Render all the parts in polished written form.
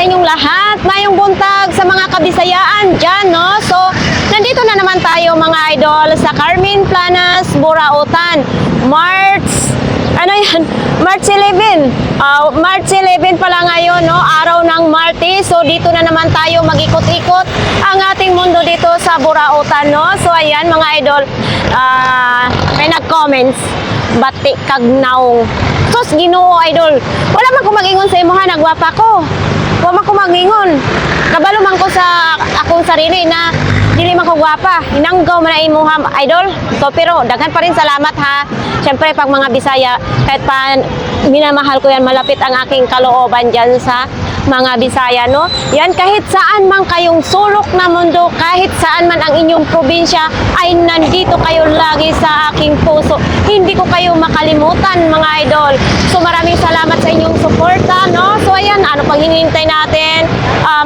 sa inyong lahat. Mayong buntag sa mga kabisayaan dyan, no? So, nandito na naman tayo mga idol sa Carmen Planas, Burautan. March 11. March 11 pala ngayon, no? Araw ng Martes. So, dito na naman tayo mag-ikot-ikot ang ating mundo dito sa Burautan, no? So, ayan mga idol, may nag-comments. Batik kagnaw. Sos, Ginoo idol. Wala man ko mag-ingon sa imo ha, nagwapa ko. Wala man ko mag-ingon. Kabalo man ko sa akong sarili na dili man ko gwapa. Hinanggaw man na imo ha, idol. So, pero daghan pa rin salamat ha. Siyempre, pag mga Bisaya, kahit pa minamahal ko yan, malapit ang aking kalooban dyan sa mga Bisaya, no? Yan, kahit saan man kayong sulok na mundo, kahit saan man ang inyong probinsya, ay nandito kayo lagi sa aking puso. Hindi ko kayo makalimutan, mga idol. So, maraming salamat sa inyong suporta, no? So, ayan, ano pang hinihintay natin?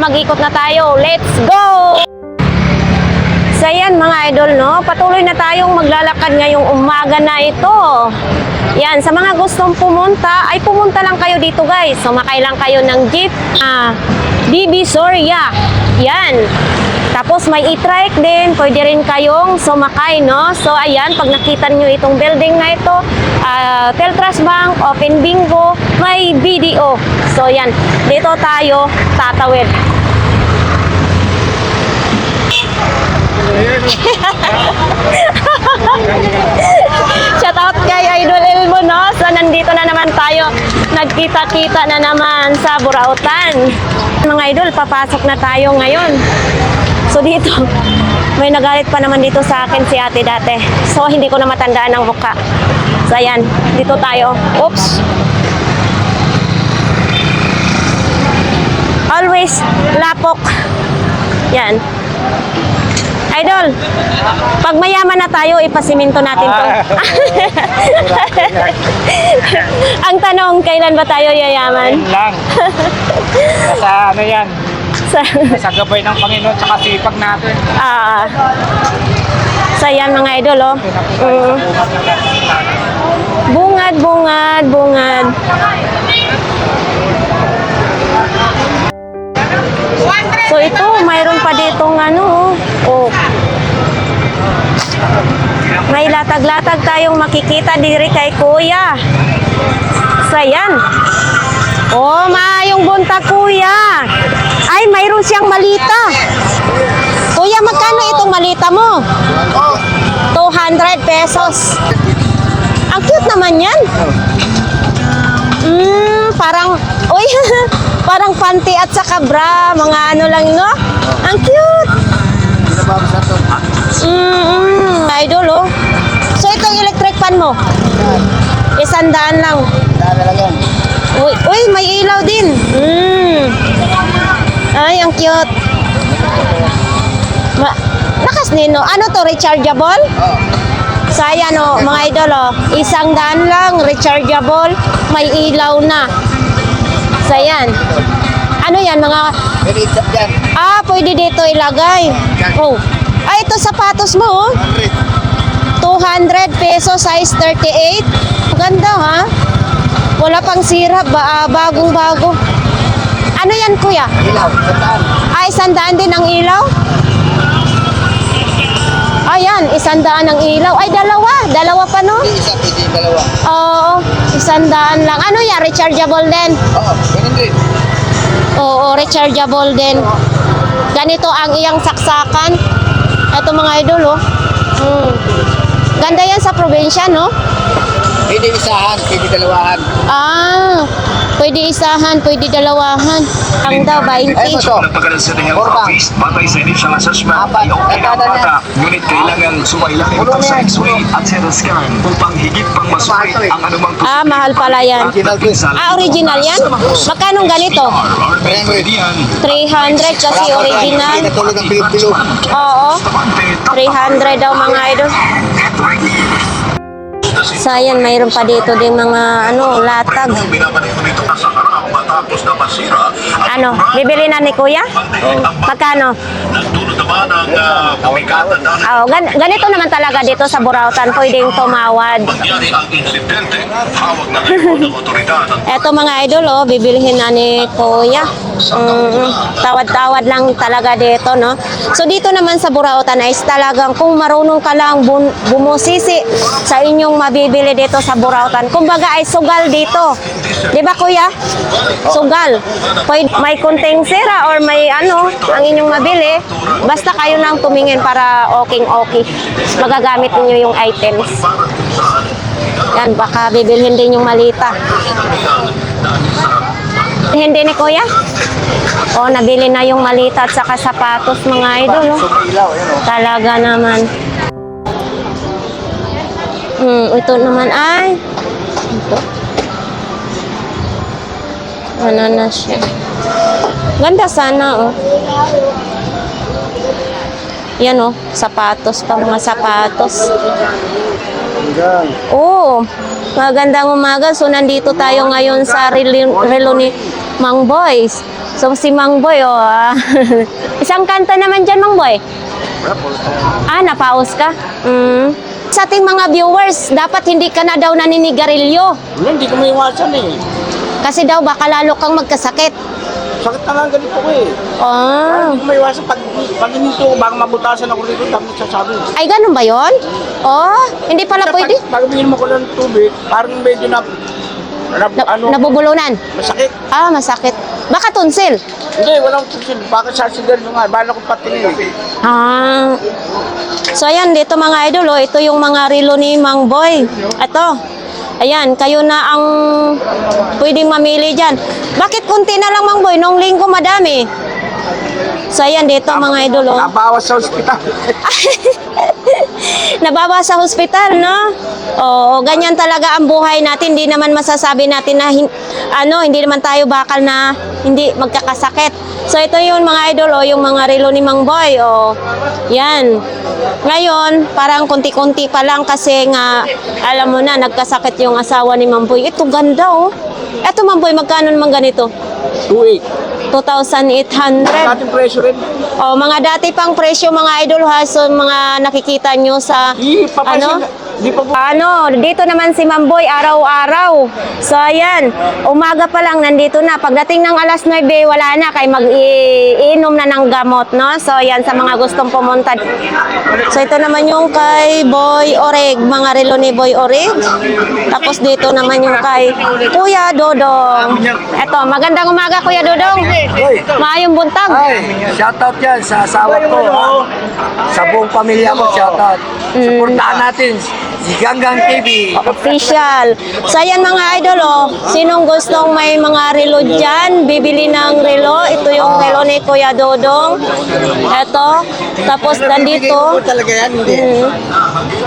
Mag-ikot na tayo. Let's go! So, ayan, mga idol, no? Patuloy na tayong maglalakad ngayong umaga na ito. Yan, sa mga gustong pumunta, ay pumunta lang kayo dito guys. Sumakay lang kayo ng jeep, Divisoria. Yan. Tapos may e-trike din, pwede rin kayong sumakay, no? So ayan, pag nakita nyo itong building na ito, Teltras Bank, Open Bingo, may BDO. So yan, dito tayo tatawid. Shout out kay Idol Elmo, no? So nandito na naman tayo, nagkita-kita na naman sa Burautan. Mga idol, papasok na tayo ngayon. So dito, may nagalit pa naman dito sa akin si ate dati. So hindi ko na matandaan ang mukha. So ayan, dito tayo. Oops. Always lapok. Yan. Idol, pag mayaman na tayo, ipasiminto natin to. Ang tanong, kailan ba tayo yayaman? Ayun lang. Nasa ano yan? Sa gabay ng Panginoon tsaka sipag natin. So yan mga idol, oh. Bungad, bungad, bungad. So ito, mayroon pa ditong ano, oh. May latag-latag tayong makikita diri kay Kuya. So yan. Oh, maayong buntag Kuya. Ay, mayroon siyang malita. Kuya, magkano itong malita mo? 200 pesos. Ang cute naman yan. Parang, uy, parang panty at saka bra, mga ano lang, no? Ang cute. Idol, oh. So, itong electric fan mo? 100 lang. Uy, uy, may ilaw din. Ay, ang cute. Lakas nino. Ano to, rechargeable? So, ayan, oh, mga idol, oh. 100 lang, rechargeable, may ilaw na. So, ayan. Ano yan, mga... pwede dito ilagay. Oh. Ay, ito sapatos mo, oh. 200 pesos, size 38. Ganda, ha? Wala pang sira, bagong-bago. Ano yan, kuya? Ilaw, 100. Ay, 100 din ang ilaw? Ayan, 100 ang ilaw. Ay, dalawa pa, no? Hindi isa, pwede dalawa. Oo, 100 lang. Ano yan, rechargeable din? Oo, ganun din. Oo, rechargeable din. Ganito ang iyang saksakan. Ito mga idol, oh. Ganda yan sa probinsya, no? Pwede isahan, pwede dalawahan. Pwede isahan, pwede dalawahan. Ang daw, 20. Ay, ito. Orbang. Batay sa inisyal assessment Apat. ay okay na ang Ito, bata. Ngunit kailangan sumailaki ito sa x-ray at CT scan upang higit pang masuri ang anumang Mahal pala yan. Original yan? Magkano ganito? 300 kasi original. Hindi natulog ang bilog-bilog. Oo. 300 daw mga idol. So ayan, mayroon pa dito din mga latag. matapos na masira at Ano, bibili na ni Kuya? Magkano? nagdulot naman ang pumikatan na Ganito naman talaga dito sa Burautan, pwedeng tumawad. mangyari ang insidente. Hawag na report ng otoridad at Eto mga idol, bibilhin na ni Kuya. Tawad-tawad lang talaga dito, no? So dito naman sa Burautan ay talagang kung marunong ka lang bumusisi sa inyong mabibili dito sa Burautan. Kumbaga ay sugal dito. 'Di ba Kuya? Sugal. May kunting sira or may ano ang inyong mabili, basta kayo lang tumingin para okay. Magagamit niyo yung items. Yan, baka bibilhin din yung malita. Hindi ni Kuya? O, nabili na yung malita at saka sapatos mga idol. Oh. Talaga naman. Ito naman ay ito. Ano na siya? Ganda sana, oh. Yan, oh. Sapatos pa, mga sapatos. Oh, magandang umaga. So, nandito tayo ngayon sa relo ni Mang Boy. So, si Mang Boy, isang kanta naman dyan, Mang Boy. Napaus ka? Sa ating mga viewers, dapat hindi ka na daw naninigarilyo. Hindi ko maiwasan eh. Kasi daw, baka lalo kang magkasakit. Sakit na nga ganito ko eh. Hindi ko maiwasan pag hinito ko, baka mabutasan ako dito, dami sasabi. Ay, ganun ba yon? Hindi pala pwede. Pag uminom ko ng tubig, parang medyo Nabubulunan. masakit. Masakit. Baka tonsil. Hindi, walang tusil. Baka sa sigarilyo nga, bahala ko patingin eh. So ayan, dito mga idol, ito yung mga relo ni Mang Boy. Ito. Ayan, kayo na ang pwedeng mamili dyan. Bakit kunti na lang, Mang Boy? Nung linggo madami. So ayan, dito mga idol. Nabawas sa ospital. Nabawa sa hospital, no? Oo, ganyan talaga ang buhay natin. Hindi naman masasabi natin na hindi naman tayo bakal na hindi magkakasakit. So ito yung mga idol, yung mga relo ni Mang Boy. Yan. Ngayon, parang konti-konti pa lang kasi nga, alam mo na, nagkasakit yung asawa ni Mang Boy. Ito ganda, oh. Ito, Mang Boy, magkano naman ganito? 2,800. Ating presyo rin. Mga dati pang presyo mga idol ha. So mga nakikita nyo sa dito naman si Mamboy araw-araw. So ayan, umaga pa lang nandito na. Pagdating ng alas 9, wala na kay mag-iinom na ng gamot, no? So ayan, sa mga gustong pumunta. So ito naman yung kay Boy Oreg, mga relo ni Boy Oreg. Tapos dito naman yung kay Kuya Dodong. Eto, magandang umaga Kuya Dodong. Maayong buntag. Shoutout yan sa asawa ko. Sa buong pamilya ko, shoutout. Supportahan natin si Ganggang TV. Official. So ayan mga idol, sinong gustong may mga relo dyan, bibili ng relo. Ito yung relo ni Kuya Dodong. Ito. Tapos nandito. Talaga yan, hindi.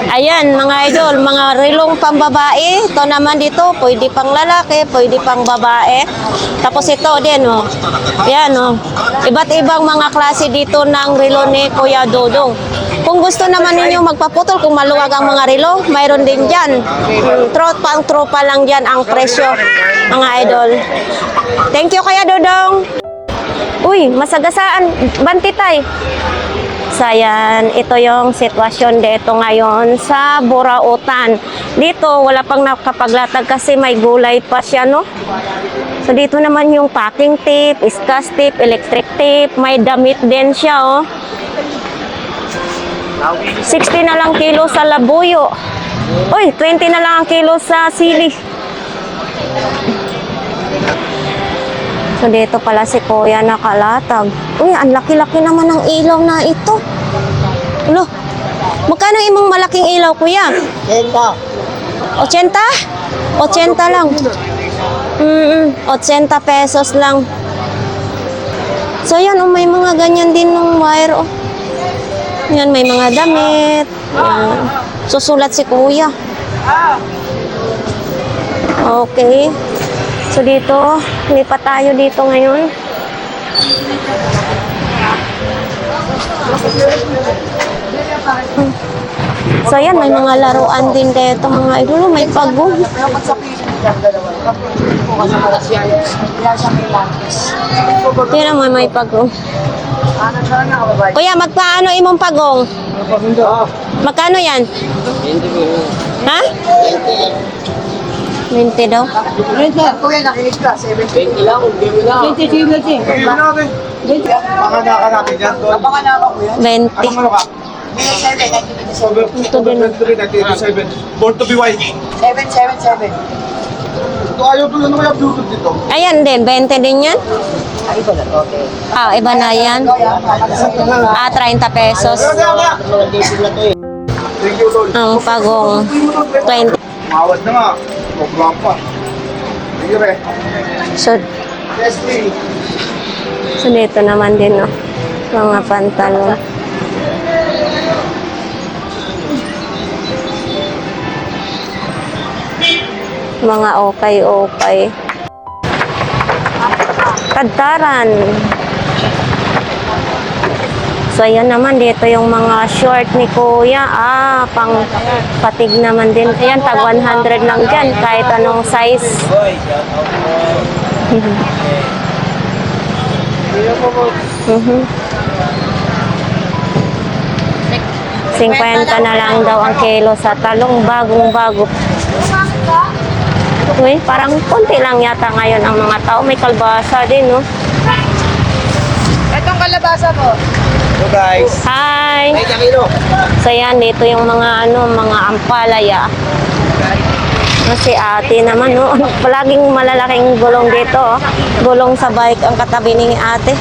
Ayan mga idol, mga relong pang babae. Ito naman dito, pwede pang lalaki, pwede pang babae. Tapos ito din, Yan, Iba't ibang mga klase dito ng relo ni Kuya Dodong. Kung gusto naman ninyo magpaputol, kung maluwag ang mga relo, mayroon din dyan. Tropa lang dyan ang presyo, mga idol. Thank you, Kuya Dodong. Uy, masagasaan. Bantitay. So, ayan, ito yung sitwasyon dito ngayon sa Burautan. Dito, wala pang nakapaglatag kasi may gulay pa siya, no? So, dito naman yung packing tape, iskas tape, electric tape. May damit din siya, 60 na lang kilo sa labuyo. Uy, 20 na lang ang kilo sa sili. So, dito pala si Kuya nakalatag. Uy, ang laki-laki naman ng ilaw na ito. Ulo, magkano imong malaking ilaw, Kuya? 80. 80 lang. 80 pesos lang. So, yan, may mga ganyan din ng wire, Yan, may mga damit. Yan. Susulat si Kuya. Okay. So dito, lipat tayo dito ngayon. So yan, may mga laruan din dito mga idol. May pagong. Tira mo may pagong. Kuya, magpaano imong pagong? Magkano yan? Ha? 20 daw? Kuya, nakinig ka. 20 lang, hindi mo na. 20. Panganak natin yan. Napanganakan ko yan. 20. Ano ka? Ito din. Born to be white. 777. Ito ayaw to yun kaya Bluetooth dito. Ayan din, 20 din yan. Ay, iba na to. Okay. Ah, iba na yan. 30 pesos. Thank you, Lord. Ang pagong 20. Mawas na nga. Program pa. Sige, re. So, Yes, please. so dito naman din, no? Mga pantalon. Mga okay. Kadtaran. So, ayan naman, dito yung mga short ni Kuya. Ah, pang patig naman din. Ayan, tag 100 lang dyan, kahit anong size. Mhm. 50 na lang daw ang kilo sa talong, bagong-bago. Uy, parang konti lang yata ngayon ang mga tao. May kalbasa din, no? Itong kalabasa mo. So, guys. Hi! Ay, kilo. So, yan, dito yung mga, mga ampalaya. Kasi ate naman, no? Palaging malalaking gulong dito, oh. Gulong sa bike ang katabi ni ate.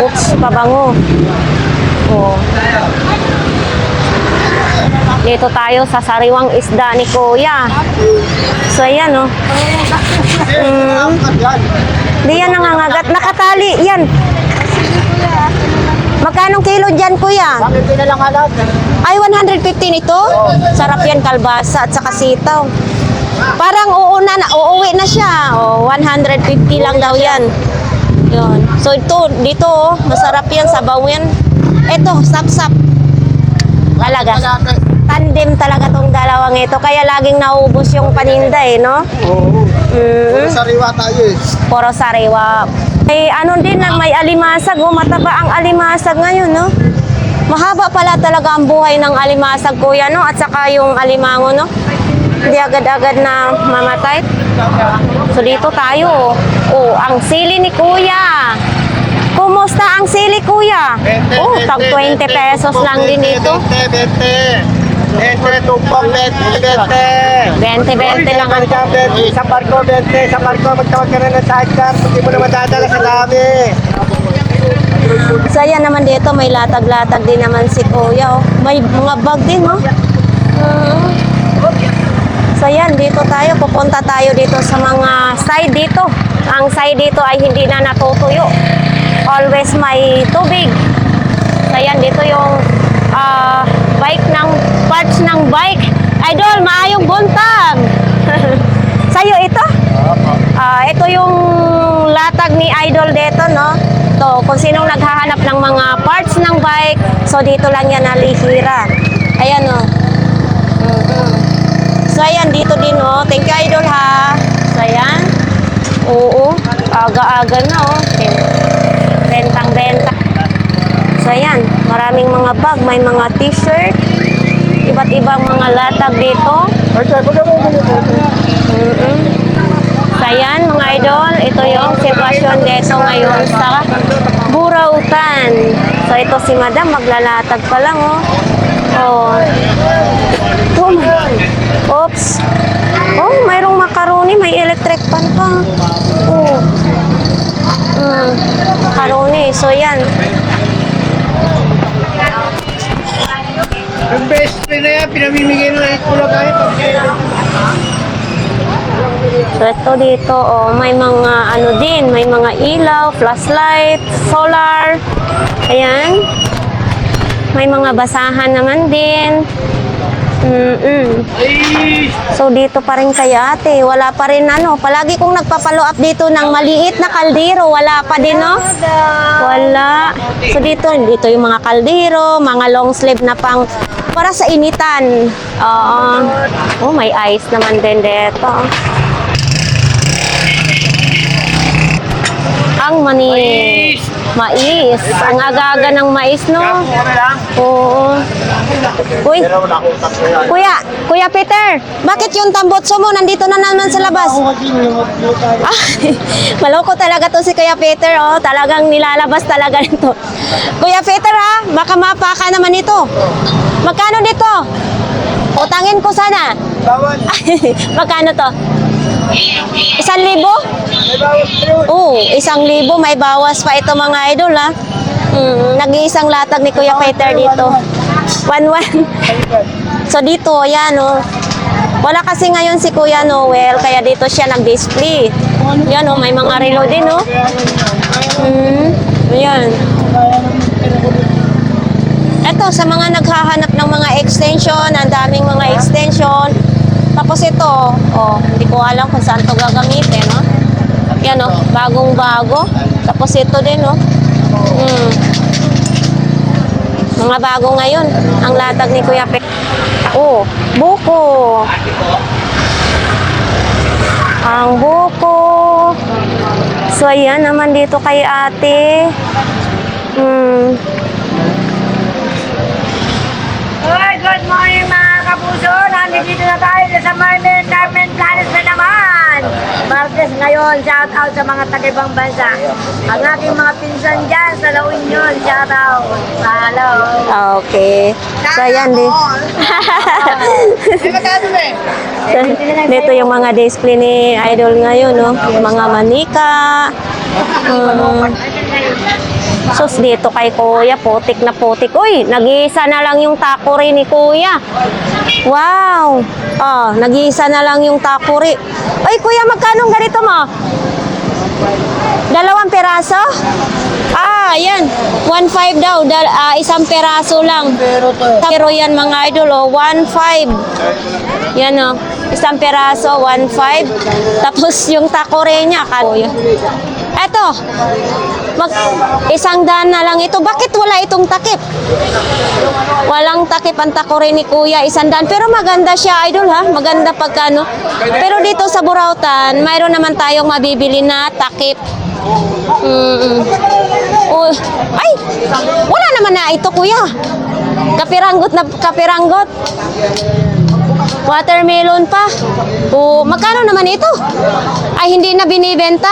Oops, pabango. Oh. Dito tayo sa sariwang isda ni Kuya. So, ayan, oh. Di yan nangangagat. Nakatali, yan. Magkanong kilo dyan, Kuya? Bakit na lang halat? Ay, 150 nito? Sarap yan, kalbasa at saka sitaw. Parang uuwi na siya. Oh, 150 lang daw yan. Yun. So, dito, oh, masarap yan, sabaw yan. Ito, sap-sap. Talaga. Tandem talaga tong dalawang ito. Kaya laging naubos yung paninda, eh, no? Oo. Mm. Sariwa tayo eh. Puro sariwa. May ano din, may alimasag. Oh, mataba ang alimasag ngayon, no? Mahaba pala talaga ang buhay ng alimasag, Kuya, no? At saka yung alimango, no? Hindi agad-agad na mamatay. So, dito tayo. Oh, ang sili ni Kuya. Kumusta ang sili, Kuya? Oh, tag 20 pesos lang din dito. 20 tumpok, 20 lang ang Sa barko, 20. Sa barko, magtawag ka na ng sidecar. Hindi mo na madadala sa dami. So, ayan naman dito, may latag-latag din naman si Kuya. Oh. May mga bag din, oh. So, ayan, dito tayo. Pupunta tayo dito sa mga side dito. Ang side dito ay hindi na natutuyo. Always may tubig. So, ayan, dito yung parts ng bike. Idol, maayong buntag. Sa'yo ito? Ito yung latag ni Idol dito, no? To, kung sinong naghahanap ng mga parts ng bike, so dito lang yan nalihira. Ayan, no? So, ayan, dito din, no? Thank you, Idol, ha? So, ayan. Oo, aga-aga na, oh. Bentang-benta. So, ayan, maraming mga bag, may mga t-shirt, iba't ibang mga latag dito. So, ayan, mga idol, ito yung sitwasyon dito ngayon sa Burautan. So, ito si Madam, maglalatag pa lang, oh. Oh. Oops. Oh, mayroong macaroni, may electric pan pa. Oh. Macaroni, so yan. Yung best friend na yan, pinamimigay na lang ito tayo. So, ito dito, oh, may mga ano din, may mga ilaw, flashlight, solar. Ayan. May mga basahan naman din. So, dito pa rin kaya, ate. Wala pa rin, ano. Palagi kong nagpapalo up dito ng maliit na kaldero. Wala pa din, no? Wala. So dito yung mga kaldero, mga long sleeve na pang para sa initan. Oh, may ice naman din dito. Ang mais. Ang aga-aga ng mais, no? Oo. Uy, Kuya Peter, bakit yung tambotso mo nandito na naman sa labas? Ah, maloko talaga to si Kuya Peter, oh. Talagang nilalabas talaga nito. Kuya Peter, ha? Baka mapaka naman ito. Magkano dito? Utangin ko sana. Bawal. Magkano to? 1,000? Oo, 1,000. May bawas pa ito mga idol, ha? Nag-iisang latag ni Kuya Peter dito. 1,1. So dito, ayan, oh. Wala kasi ngayon si Kuya Noel, kaya dito siya nag-display. Yan, oh, may mga relo din, oh. Ayan. Ito, sa mga naghahanap ng mga extension, ang daming mga extension. Tapos ito, oh, hindi ko alam kung saan ito gagamitin, no? Yan, oh, bagong-bago. Tapos ito din, oh. Mga bago ngayon, ang latag ni Kuya Pe. Oh, buko. Ang buko. So, ayan naman dito kay ate. Hi, good morning mga kapuso. Nandito na tayo sa Carmen Planes na naman. Martes ngayon, shout out sa mga taga-ibang bansa. Ang ating mga pinsan dyan sa La Union, shout out. Hello. Okay. So, ayan din. Dito yung mga display ni Idol ngayon, no? Mga manika. Sus, dito kay Kuya, putik na putik. Uy, nag-iisa na lang yung takuri ni Kuya. Wow! Oh, nag-iisa na lang yung takuri. Uy, Kuya, magkano ganito mo? 2 peraso? Ah, yan. 1.5 daw. Isang peraso lang. Pero yan mga idol, oh, 1.5. Yan, oh. Isang peraso, 1.5. Tapos yung takore niya, Kuya. Eto, 100 na lang ito. Bakit wala itong takip? Walang takip ang takore ni Kuya, 100. Pero maganda siya, idol, ha? Maganda pagkano. Pero dito sa Burautan, mayroon naman tayong mabibili na takip. Oh, ay, wala naman na ito, Kuya. Kapiranggot na kapiranggot. Watermelon pa. Oh, magkano naman ito? Ay, hindi na binibenta.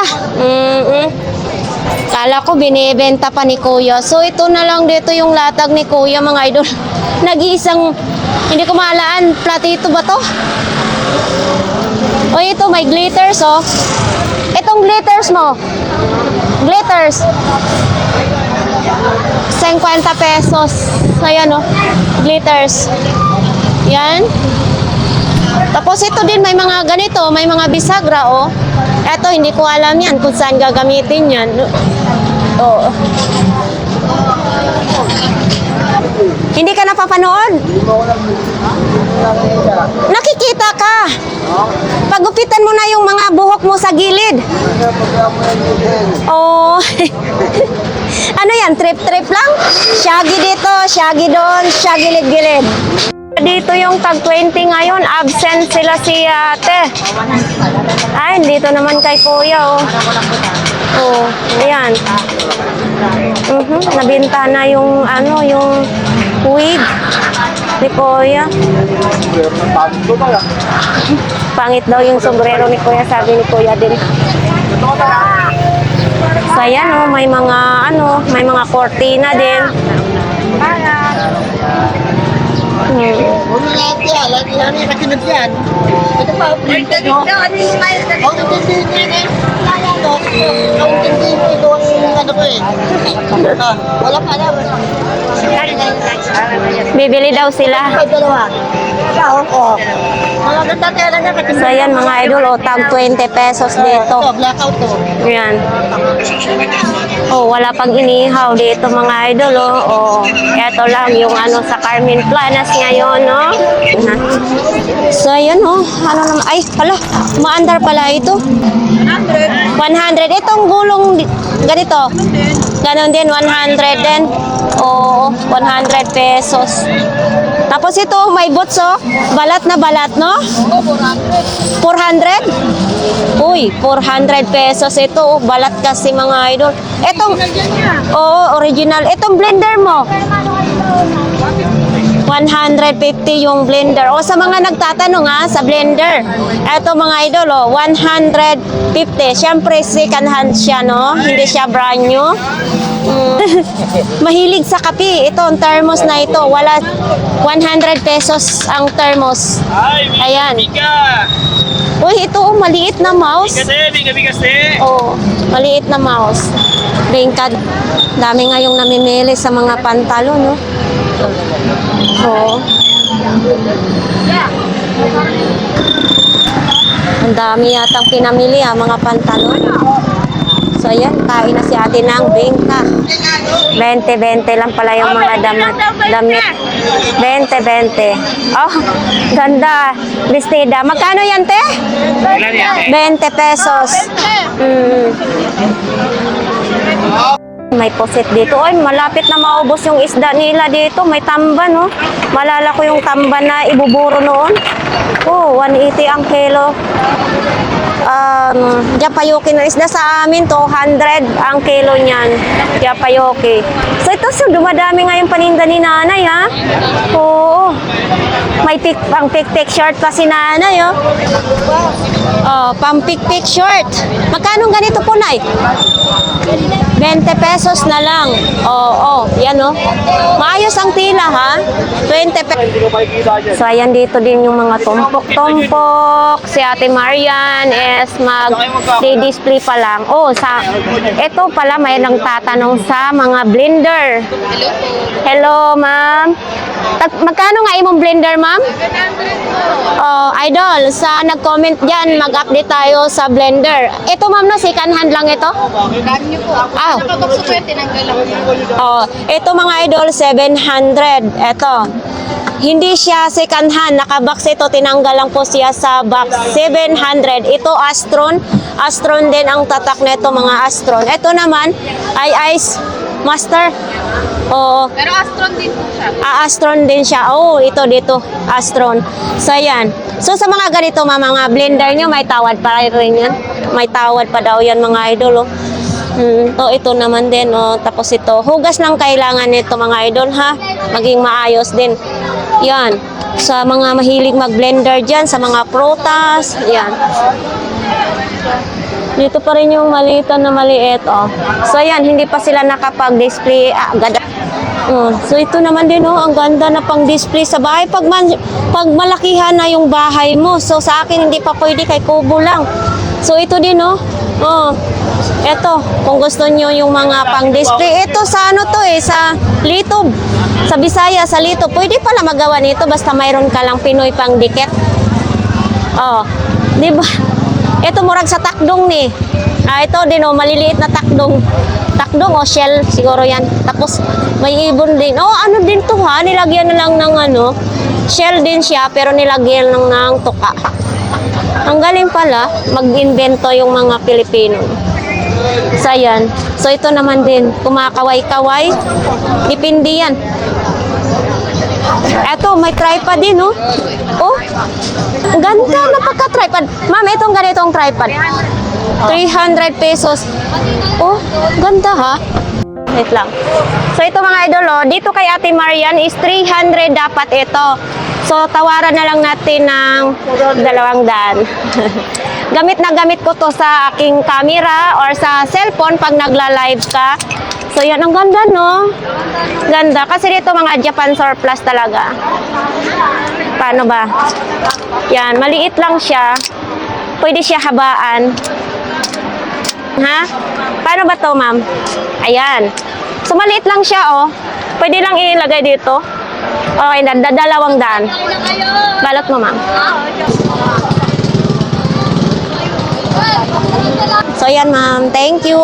Kala ko binibenta pa ni Kuya. So, ito na lang dito yung latag ni Kuya, mga idol. Nag-iisang, hindi ko maalaan, platito ba to? O, ito, may glitters, oh. Itong glitters mo. Glitters. 50 pesos. Ayan, oh. Glitters. Yan. Tapos ito din, may mga ganito, may mga bisagra, oh. Eto, hindi ko alam yan kung saan gagamitin yan. Oh. Hindi ka napapanood? Nakikita ka. Pagupitan mo na yung mga buhok mo sa gilid. Oh. Ano yan? Trip-trip lang? Shaggy dito, shaggy doon, shaggy gilid-gilid. Dito yung tag 20 ngayon, absent sila si ate. Ay, dito naman kay Kuya, oh. Oh, ayan. Nabinta na yung, ano, yung wig ni Kuya. Pangit daw yung sombrero ni Kuya, sabi ni Kuya din. So, ayan, oh, may mga, ano, may mga cortina din. Ano lahat yan? Lahat yan yung nakinag yan. Ito pa, printed nyo. Ang intindi nyo eh. Ang intindi mo ito ang ano ko eh. Wala pa lang. Bibili daw sila. Ay, dalawa. Oo. Maganda tela na. So, ayan mga idol, oh, tag 20 pesos dito. Ito, blackout to. Ayan. Oh, wala pang inihaw dito mga idol, oh. Oh, eto lang yung ano sa Carmen Planas ngayon, no? So, ayan, oh. Ano naman? Ay, hala. Maandar pala ito. 100. Itong gulong ganito. Ganon din, 100 din. Oo, 100 pesos. Tapos ito, may boots, oh. Balat na balat, no? 400? Uy, 400 pesos ito. Oh. Balat kasi mga idol. Itong, oo, original. Itong blender mo. 150 yung blender. O sa mga nagtatanong ha, sa blender. Ito mga idol, oh, 150. Siyempre, second hand siya, no? Hindi siya brand new. Mahilig sa kape. Ito, ang thermos na ito. Wala, 100 pesos ang thermos. Ayan. Uy, ito, oh, maliit na mouse. Oh, maliit na mouse. Bingkad. Dami ngayong namimili sa mga pantalo, no? Oo. Ang dami yatang pinamili mga pantalon. So ayan, kain na si ate ng bingka. 20-20 lang pala yung mga damit. 20-20. Oh, ganda. Bestida. Magkano yan, te? 20 pesos. May poset dito. Ay, malapit na maubos yung isda nila dito. May tamba, no? Malala ko yung tamba na ibuburo noon. Oh, 180 ang kilo. Japayuki na isda sa amin, 200 ang kilo niyan. Japayuki. So ito, so dumadami ngayon paninda ni nanay, ha? Oo. May pang pick short pa si nanay, oh. Oh, pang pick short. Magkano ganito po, nay? 20 pesos na lang. Oo, yan, oh. Maayos ang tila, ha? 20 pesos. So ayan, dito din yung mga tumpok-tumpok. Si Ate Marian is mag-display pa lang. Oh, ito pala may lang tatanong sa mga blender. Hello, ma'am. Magkano nga imong blender, ma'am? Oh, idol, sa nag-comment dyan, mag-update tayo sa blender. Ito, ma'am, no, second hand lang ito? Ah. Oh, ito mga idol, 700. Ito. Hindi siya second hand, nakabox ito, tinanggal lang po siya sa box. 700. Ito Astron. Astron din ang tatak nito, mga Astron. Ito naman ay Ice Master. Oo. Pero Astron din po siya. Astron din siya. Oh, ito dito, Astron. So yan. So sa mga ganito, mga blender nyo, may tawad pa rin yan. May tawad pa daw yan, mga idol, oh. Oh, ito naman din, oh. Tapos ito, hugas lang kailangan nito, mga idol, ha. Maging maayos din. Yan. Sa mga mahilig mag-blender dyan, sa mga prutas, yan. Dito pa rin yung maliitan na maliit, oh. So yan, hindi pa sila nakapag-display. Ganda. So ito naman din, oh, ang ganda na pang-display sa bahay. Pag malakihan na yung bahay mo. So sa akin, hindi pa pwede, kay kubo lang. So ito din, oh. Oh. Ito, kung gusto nyo yung mga pang-display. Ito sa ano to, sa Litob. Sa Bisaya, sa Litob. Pwede pala magawa nito basta mayroon ka lang Pinoy pang-dikit. Oh. Diba? Ito murag sa takdong ni. Ito din, oh, maliliit na takdong. Takdong o shell, siguro yan. Tapos may ibon din. Oh, ano din to, ha? Nilagyan na lang ng ano. Shell din siya, pero nilagyan lang ng tuka. Ang galing pala, mag-invento yung mga Pilipino. So, yan. So, ito naman din, kumakaway-kaway. Dipindi yan. Eto, may tripod din, oh. Oh, ang ganda na pagka-tripod. Ma'am, itong ganitong tripod. 300 pesos. Oh, ganda, ha? Wait lang. So, ito mga idol, oh, dito kay Ate Marian is 300 dapat ito. So, tawaran na lang natin ng 200. Gamit na gamit ko to sa aking camera or sa cellphone pag nagla-live ka. So, yan. Ang ganda, no? Ganda. Kasi dito mga Japan surplus talaga. Paano ba? Yan. Maliit lang siya. Pwede siya habaan. Ha? Paano ba to, ma'am? Ayan. So, maliit lang siya, oh. Pwede lang ilagay dito. Okay, 200. Balot mo, ma'am. So, yan, ma'am. Thank you.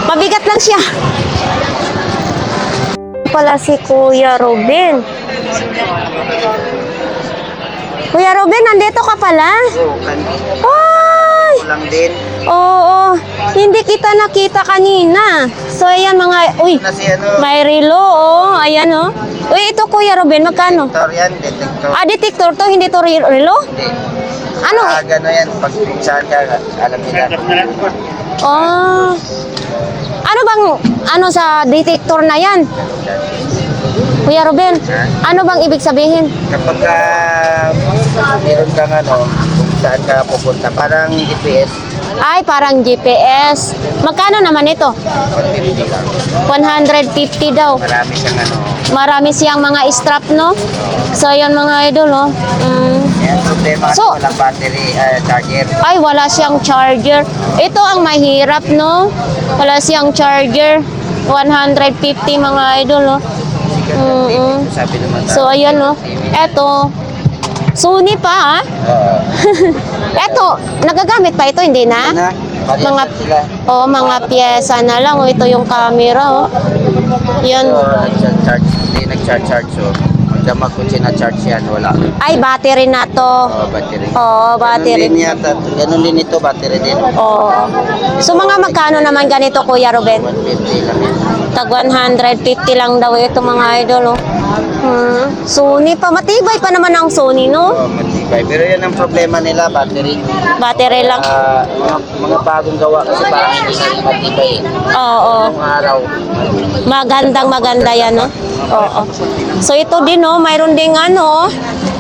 Mabigat lang siya. Pala si Kuya Robin. Kuya Robin, nandito ka pala? Ay! Lang din. Oo, hindi kita nakita kanina. So, ayan mga, uy, Na si ano, may relo, oh. Ayan, oh. Uy, ito Kuya Ruben, magkano? detector yan, detector. Ah, detector to, hindi to relo? Hindi. Ano? Gano'n yan, pag saan ka, alam nila. Oh. Ano bang, ano sa detector na yan? Kuya Ruben, ano bang ibig sabihin? Kapag meron kang ano, kung saan ka pupunta, parang GPS, Ay, parang GPS. Magkano naman ito? 150 daw. marami siyang ano. Marami siyang mga strap, no? So, yan mga idol, oh. Yan, problema kasi So- walang battery, charger. Ay, wala siyang charger. Ito ang mahirap, no? Wala siyang charger. 150 mga idol, oh. Sabi naman So, ayan, no? Ito. Sony pa, ha? Oo. Eto, nagagamit pa ito, hindi na? Na, Mga, mga sila. mga pyesa na lang. Oh, ito yung camera, oh. Yan. So, nag-charge, hindi nag-charge. So, damag kung sina-charge yan, wala. Ay, battery na to. Battery. Oo, battery. Ganun din yata, ganun din ito, battery din. Oo. So, mga magkano naman ganito, Kuya Ruben? 150 lang yan. Tag 150 lang daw ito, mga idol, oh. Sony pa. Matibay pa naman ang Sony, no? Matibay. Pero yan ang problema nila, battery. Battery lang. Mga bagong gawa kasi parang hindi na matibay. Oo. Ang araw. Maganda yan, no? Oo. So, ito din, no? Mayroon ding ano,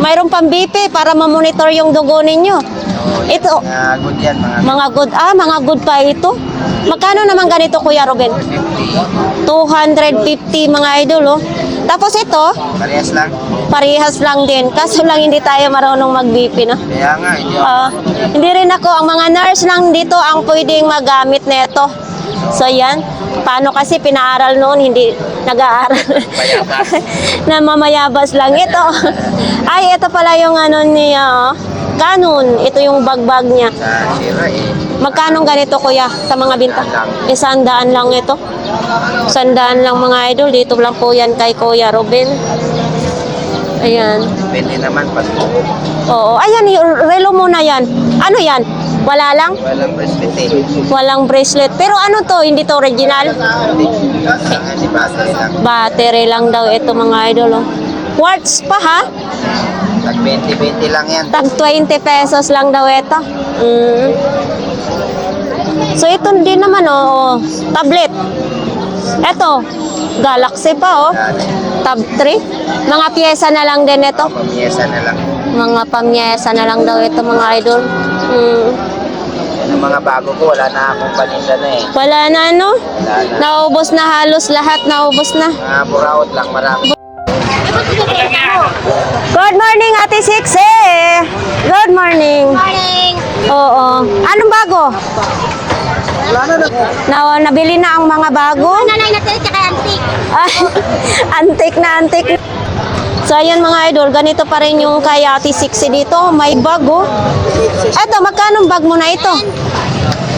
mayroon pang BP para ma-monitor yung dugo ninyo. Ito, Good yan, mga good pa ito. Magkano naman ganito, Kuya Ruben? 250 mga idol, oh. Tapos ito, parehas lang. parehas lang din. Kaso lang hindi tayo marunong mag-BP, no? Kaya nga, hindi ako. Hindi rin ako. Ang mga nurse lang dito ang pwedeng magamit nito. So, yan. Paano kasi pinaaral noon, hindi nag-aaral. Mayabas. Na mamayabas lang ito. Ay, ito pala yung ano niya, oh. Canon. Ito yung bagbag niya. Sa sira eh. Magkano ganito, kuya, sa mga binta? 100 lang ito. 100 lang mga idol. Dito lang po yan kay Kuya Ruben. Ayan. Depende naman pag Oo. Ayan, yung relo muna yan. Ano yan? Wala lang? walang bracelet eh. Walang bracelet. Pero ano to? Hindi to original? Hindi battery lang. Battery lang daw ito mga idol. Oh. Quartz pa ha? Tag 20-20 lang yan. Tag 20 pesos lang daw ito. So ito din naman oh, tablet. Ito, Galaxy pa oh. Tab 3. Mga pyesa na lang din ito. Pamiyesa na lang. Mga pamyesa na lang daw ito mga idol. Yung mga bago ko, wala na akong paninda na eh. Wala na ano? Wala na. Naubos na halos lahat. Naubos na. Mga buraot lang, marami. Good morning, Ate Sixi! Good morning. Morning! Oo. Anong bago? Nabili na ang mga bago? Nanay natin, tsaka antik. Ay, antik na antik. So, ayan mga idol, ganito pa rin yung kay Ate Sixi dito. May bago. Eto, magkano bag mo na ito?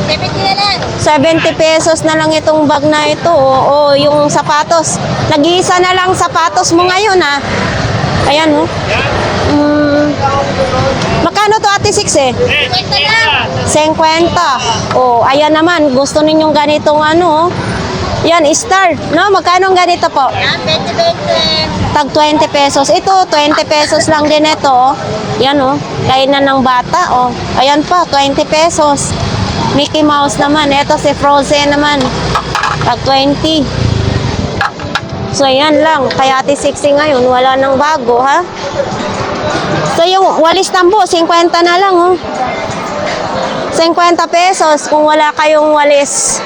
70 na lang. 70 pesos na lang itong bag na ito. Oo, yung sapatos. Nag-iisa na lang sapatos mo ngayon, ha? Ayan, oh. Magkano to, Ate Sixi? 50 lang. 50. Oh, ayan naman. Gusto ninyong ganitong ano, oh. Yan, star. No, magkano ang ganito po? 20. Tag 20 pesos. Ito, 20 pesos lang din ito, oh. Yan, oh. Kainan ng bata, oh. Ayan pa, 20 pesos. Mickey Mouse naman. Ito si Frozen naman. Tag 20. So, yan lang. Kaya Ate Sixi ngayon, wala nang bago, ha? So, yung walis tambo, 50 na lang, oh. 50 pesos kung wala kayong walis.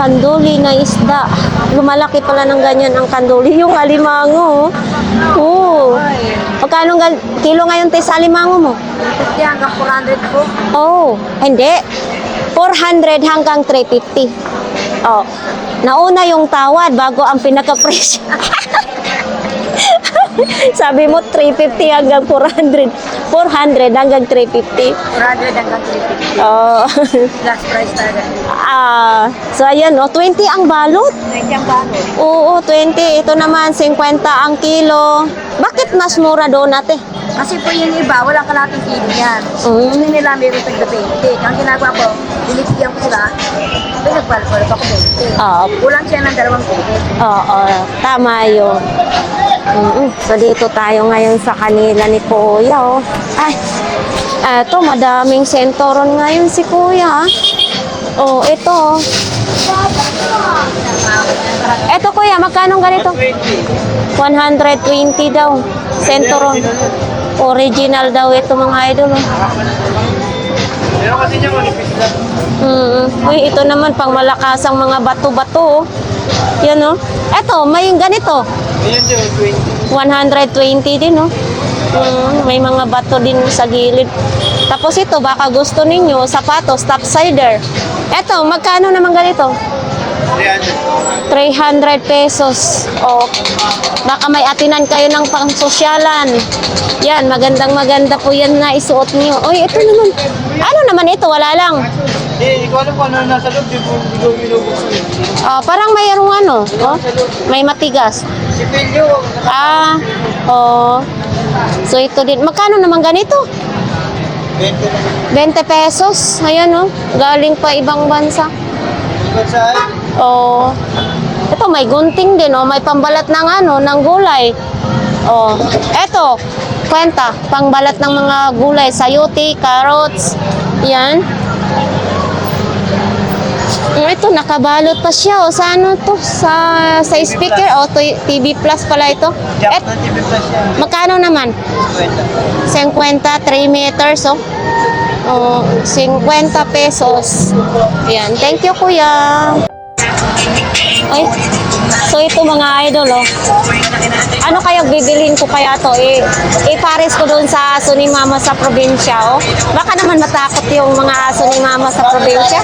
Kanduli na isda. Lumalaki pala ng ganyan ang kanduli. Yung alimango, oh. Oo. Magkano kilo ngayon tayo sa alimango mo? 50 hanggang 400 po. Oh, hindi. 400 hanggang 350. Oh. Nauna yung tawad bago ang pinaka-presyo. Sabi mo 350 hanggang 400. 400 hanggang 350. 400 hanggang 350. Oh. Last price talaga. So ayan, oh, 20 ang balot. 20 ang bago. Oo, 20. Ito naman 50 ang kilo. Bakit mas mura doon, ate? Kasi po yung iba, walang kalating kilo yan. Hindi nila meron tagda 20. Ang ginagawa ko, binibigyan ko sila, pinagpalpal ako 20. Oo. Kulang siya ng 2 kilo. Oo, tama yun. So dito tayo ngayon sa kanila ni Kuya, oh. Ay, eto, madaming sentoron ngayon si Kuya. Oh, ito. Eto Kuya, magkano ganito? 120 daw. Sentoron. Original daw ito mga idol. Oh. Uy, ito naman pang malakasang mga bato-bato. Oh. Yan oh. Eto, may ganito. 120 din oh. May mga bato din sa gilid. Tapos ito, baka gusto ninyo, sapatos, topsider. Eto, magkano naman ganito? 300 pesos. O, baka may atinan kayo ng pangsosyalan. Yan, magandang-maganda po yan na isuot niyo. Oy, ito naman. Ano naman ito? Wala lang. Hindi ko alam kung ano nasa loob. Hindi ko binubuksan. Parang mayroong ano. Oh, may matigas. Si Pilyo. Oh. So, ito din. Magkano naman ganito? 20 pesos. Ayan, oh. Galing pa ibang bansa. Saan? Oh. Ito may gunting din, oh. May pambalat ng ano, ng gulay. Oh. Ito, kwenta, pangbalat ng mga gulay, sayote, carrots. Yan. Ito nakabalot pa siya, oh. Sa ano to? Sa speaker, oh, TV Plus pala ito. Jack na TV Plus yan. Magkano naman? 50, 3 meters, oh. Oh, 50 pesos. Ayan. Thank you, Kuya. Ay, so ito mga idol, oh. Ano kaya bibilhin ko kaya to? Ipares ko doon sa aso ni Mama sa probinsya, oh. Baka naman matakot yung mga aso ni Mama sa probinsya.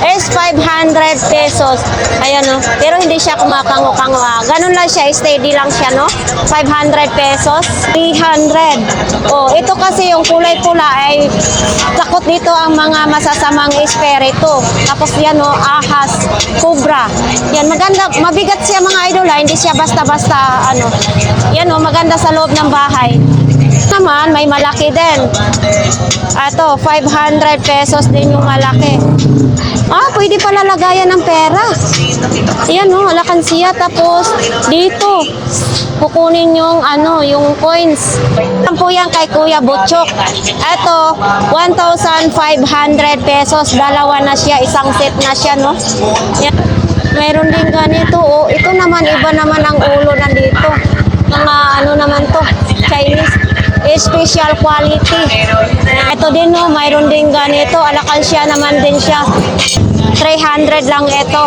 Is 500 pesos. Ayan, oh. Pero hindi siya kumakango-kango, ah. Ganun lang siya, steady lang siya, no? 500 pesos. 300. Oh, ito kasi yung kulay pula ay takot dito ang mga masasamang espiritu. Tapos yan, oh, ahas, cobra. Yan, maganda, mabigat siya mga idol, ha? Hindi siya basta-basta, ano. Yan, oh, maganda sa loob ng bahay. Naman, may malaki din. Ito, 500 pesos din yung malaki. Pwede pala lagayan ng pera. Ayan, oh, alakansiya. Tapos, dito, kukunin yung, ano, yung coins. Yan po yan kay Kuya Butchok. Ito, 1,500 pesos. Dalawa na siya, isang set na siya, no? Yan. Meron din ganito, oh. Ito naman, iba naman ang ulo nandito. Mga, ano naman to, Chinese. Special quality. Ito din, no, mayroon din ganito. Alakansya naman din siya. 300 lang ito.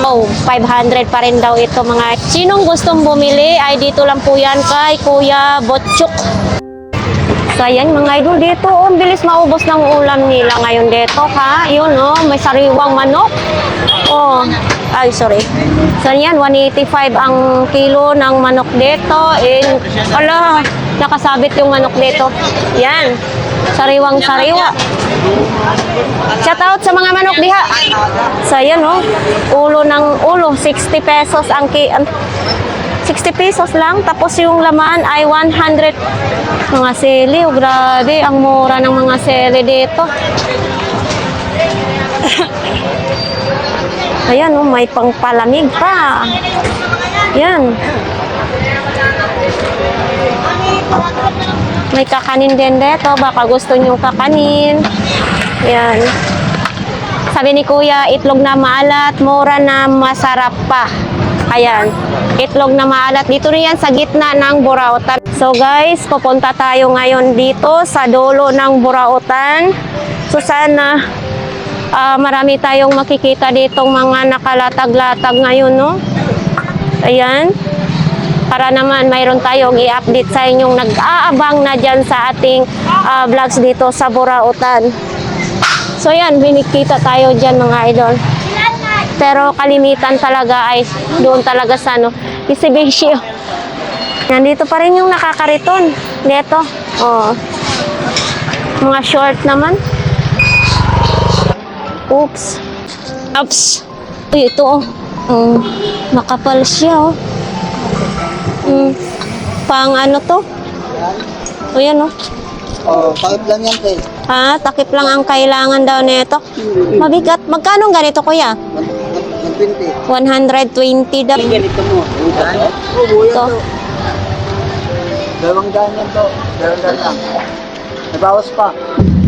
Oh, 500 pa rin daw ito mga. Sinong gustong bumili ay dito lang po yan kay Kuya Butchok. So ayan mga idol dito, oh, bilis maubos ng ulam nila ngayon dito, ha. Yun, oh, may sariwang manok. Oh, ay sorry. So yan, 185 ang kilo ng manok dito. Ala, nakasabit yung manok dito. Yan, sariwang sariwa. Shout out sa mga manok diha. So ayan, oh, ulo 60 pesos ang 60 pesos lang. Tapos yung laman ay 100. Mga sili, oh, grabe, ang mura ng mga sili dito. Ayan, oh, may pangpalamig pa. Yan. May kakanin din dito. Baka gusto nyo kakanin. Yan. Sabi ni Kuya, itlog na maalat, mura na masarap pa. Ayan. Itlog na maalat. Dito na yan sa gitna ng Burautan. So guys, pupunta tayo ngayon dito sa dulo ng Burautan. So sana marami tayong makikita ditong mga nakalatag-latag ngayon, no? Ayan. Para naman mayroon tayong i-update sa inyong nag-aabang na dyan sa ating vlogs dito sa Burautan. So ayan, binikita tayo dyan mga idol. Pero kalimitan talaga ay doon talaga sa ano, Isibisyo. Nandito pa rin yung nakakariton. Dito. Oh. Mga short naman. Oops. Oops. Uy, ito oh. Makapal siya oh. Pang ano to? O yan o. Oh, pakit lang yan, te. Ha, takip lang ang kailangan daw nito. Mabigat. Magkano ang ganito, kuya? 120. 120 daw. Ganito mo. Oo, Ito. Dalawang daan yan to. Dalawang daan lang. Nabawas pa.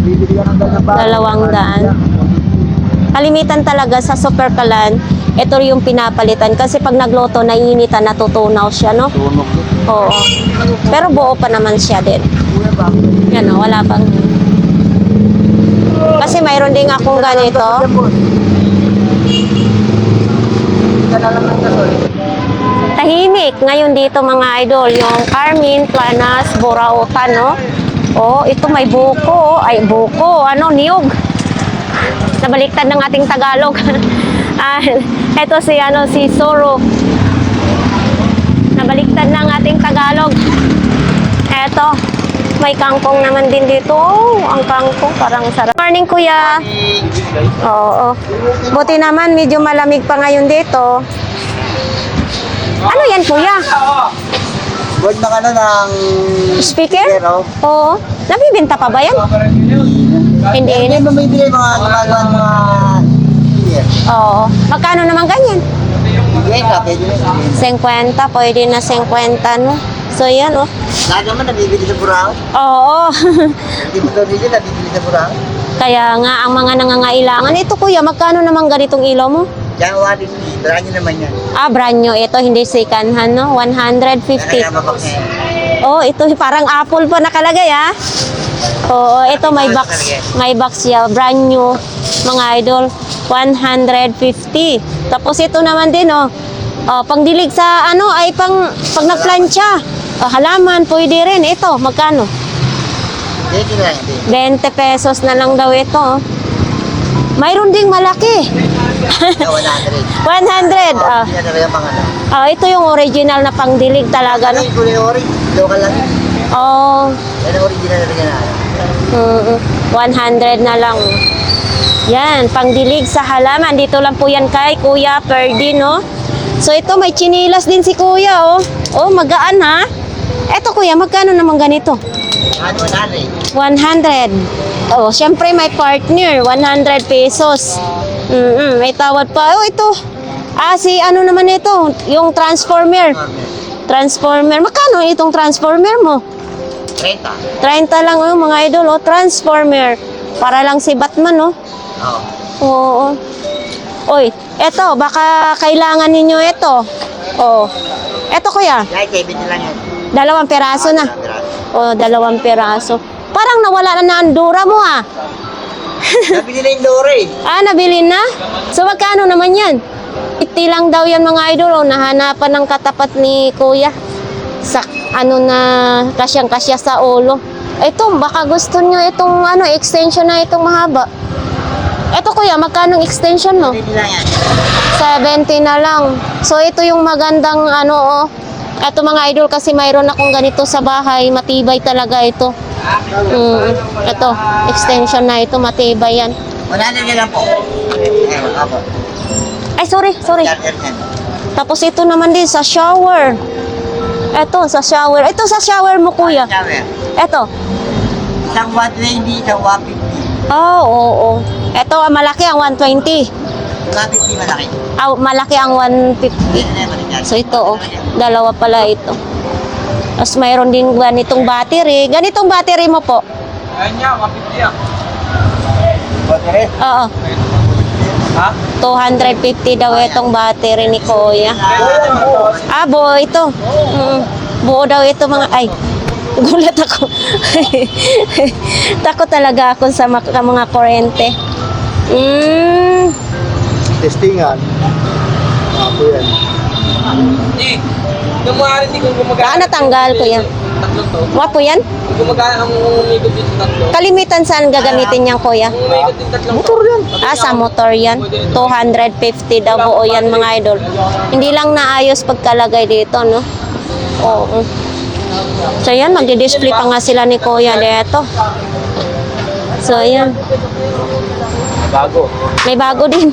Bibili ka ng daan pa. 200. Kalimitan talaga sa Super Kalan, ito yung pinapalitan. Kasi pag nagluto, naiinitan, natutunaw siya, no? Tunok. Oo. Pero buo pa naman siya din. Yan o, wala pang... Kasi mayroon din akong ganito. Tahimik. Ngayon dito mga idol, yung Carmen Planas Burautan, no? Oh, ito may buko. Ay, buko. Ano, niyog. Nabaliktad ng ating Tagalog. Ito si, si Soro. Nabaliktad ng ating Tagalog. Eto, may kangkong naman din dito. Oh, ang kangkong parang sarap. Morning, kuya. Oo. Buti naman, medyo malamig pa ngayon dito. Ano yan, kuya? Board na ka na ng... Speaker? oh. Oo. Nabibinta pa ba yan? Hindi. Hindi mo may bili mga gumagawa ng mga... Oo. Magkano naman ganyan? Bigay ka, pwede na. 50. Pwede na 50, no? So, yan, oh. Lahat naman nabibili sa Burao. Oo. Hindi mo daw bibili, nabibili sa Burao. Kaya nga, ang mga nangangailangan. Ito, kuya, magkano naman ganitong ilaw mo? Diyan, 150. Brand nyo naman yan. Ah, brand new. Ito, hindi second hand, no? 150. Kaya mabak na yan. Oh, ito parang Apple pa nakalagay, ah. Oo, ito may box. May box siya. Brand new, mga idol. 150. Tapos ito naman din, oh. Oh, pangdilig sa ay pag nagplansya. Oh, halaman, pwede rin. Ito, magkano? Dito na yan. 20 pesos na lang daw ito, oh. Mayroon ding malaki. 100. 100. Oh, yan na yung mga na. Ito yung original na pangdilig talaga, no? Ano yung kulay orange? Local lang yun. Oh, Yan ang original na rin na. 100 na lang. Yan, pangdilig sa halaman. Dito lang po yan kay Kuya Ferdy, no? So ito, may chinilas din si Kuya, oh. Oh, magaan, ha? Eto, Kuya, magkano naman ganito? 100. 100. Oh, syempre may partner, 100 pesos. May tawad pa. Oh, ito. Si naman ito, yung transformer. Transformer. Magkano itong transformer mo? 30. 30 lang, oh, mga idol, oh, transformer. Para lang si Batman, oh. Oo. Oo. Oy, eto, baka kailangan ninyo ito. Oh. Eto, kuya, Kahit 70 lang yan. 2 peraso na. Oh, 2 peraso. Parang nawala na ang dura mo, ah. Nabili na yung Dore. Nabili na? So, magkano naman yan? 50 lang daw yan, mga idol, oh. Nahanapan ng katapat ni kuya. Sa, na, kasyang-kasya sa ulo. Ito, baka gusto nyo itong, extension na itong mahaba. Ito, kuya, magkano extension mo? 70 lang yan. 70 na lang. So, ito yung magandang, oh. Ito, mga idol, kasi mayroon akong ganito sa bahay. Matibay talaga ito. Ito, extension na ito. Matibay yan. 100 na lang po. Ayun, ako. Ay, sorry. Charger yan. Tapos ito naman din sa shower. Ito, sa shower. Ito sa shower mo, kuya. Shower. Ito. Isang 120, isang 150. Oo. Ito, malaki ang 120. 150 malaki. Malaki ang 150. Hindi na naman yan. So ito, oh, dalawa pala ito. Tapos mayroon din ganitong battery. Ganitong battery mo po? Ayan niya, 150 yan. Battery? Oo. Ha? 250 daw itong battery ni Kuya. Buo ito. Buo daw ito mga... Ay, gulat ako. Takot talaga ako sa mga kuryente. Testingan. Ako yan. Hindi. Yung mga hindi ko gumagana. Natanggal, Kuya. Tatlong to. Wapo yan? Gumagana ang umikot dito tatlo. Kalimitan saan gagamitin yan, Kuya? Ang umikot din tatlong motor yan. Sa motor yan. 250 daw buo yan, mga idol. Hindi lang naayos pagkalagay dito, no? Oo. So, yan. Magdi-display pa nga sila ni Kuya dito. So, yan. Bago. May bago din.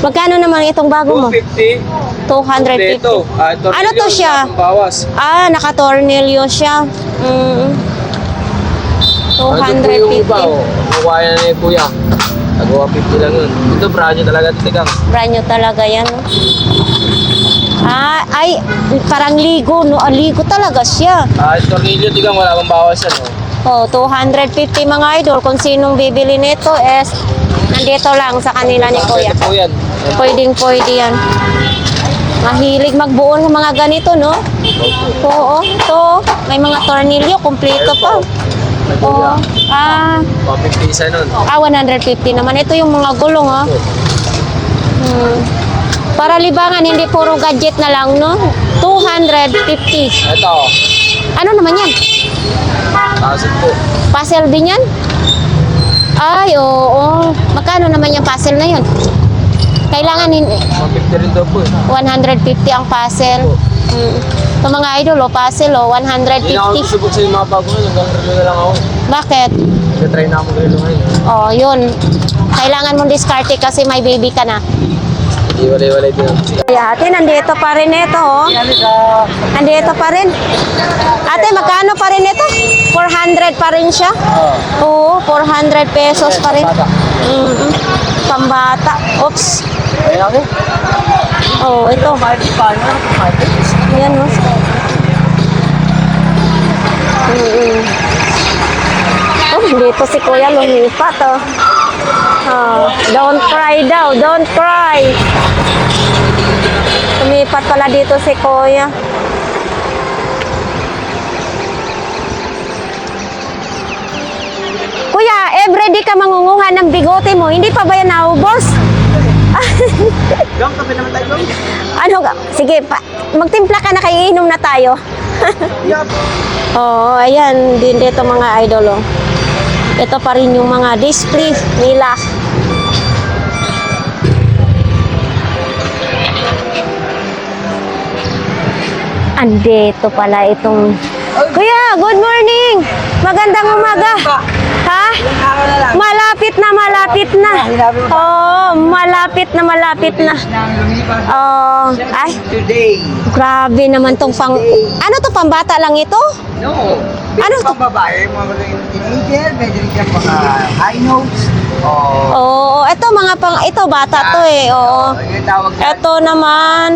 Magkano naman itong bago mo? 250. 250. Ano to siya? Bawas. Naka-tornilyo siya. 250. Kukuha na ni Kuya. Nagawa 50 lang yun. Ito, brand new talaga. Tigang. Brand new talaga yan. No? Ah, ay, parang ligo, no? Ah, ligo talaga siya. Tornilyo, tigang. Wala bang bawas yan. Oh, 250 mga idol. Kung sinong bibili nito is nandito lang sa kanila ni Kuya. Ito po yan. Pwede yan. Mahilig magbuo ng mga ganito, no? Oo, ito. May mga tornilyo, kumpleto pa. Oo. 150 isa nun. 150 naman. Ito yung mga gulong, oh. Para libangan, hindi puro gadget na lang, no? 250. Ito. Ano naman yan? Tasit po. Puzzle din yan? Ay, oo. Magkano naman yung puzzle na yun? Kailangan 150 rin daw po. 150 ang puzzle. Ito mga idol, puzzle, Hindi na ako 150. susubok sa yung mga bago ngayon. Hanggang relo na lang ako. Bakit? Nag-try na ako mag-relo ngayon. Oh, yun. Kailangan mong diskarte kasi may baby ka na. Hindi walay-walay din. Kaya ate, nandito pa rin ito, oh. Nandito pa rin. Ate, magkano pa rin ito? 400 pa rin siya? Oo, 400 pesos pa rin. Pambata. Oops. Ayun ako. Oh, ito. Yan, oh. Oh, dito si Kuya lumipat, oh. Oh, don't cry daw, don't cry. Lumipat pala dito si Kuya. Kuya, everyday ka mangunguha ng bigote mo, hindi pa ba yan naubos? Gang, kape naman tayo. Ano ka? Sige, magtimpla ka na, kaiinom na tayo. Yup. Oo, ayan, din dito mga idol, oh. Ito pa rin yung mga display nila. Andito pala itong... Kuya, good morning! Magandang umaga! Ha? Malapit na, malapit na. Oh, malapit na, malapit na. Oh, ay, Today. grabe naman tong pang... Ano to, pambata lang ito? No. Ano to? Pang babae, mga magandang teenager, pwede rin dyan mga high notes. Oo, ito mga pang... Ito, bata to eh. Oo. Yung tawag sa Ito naman.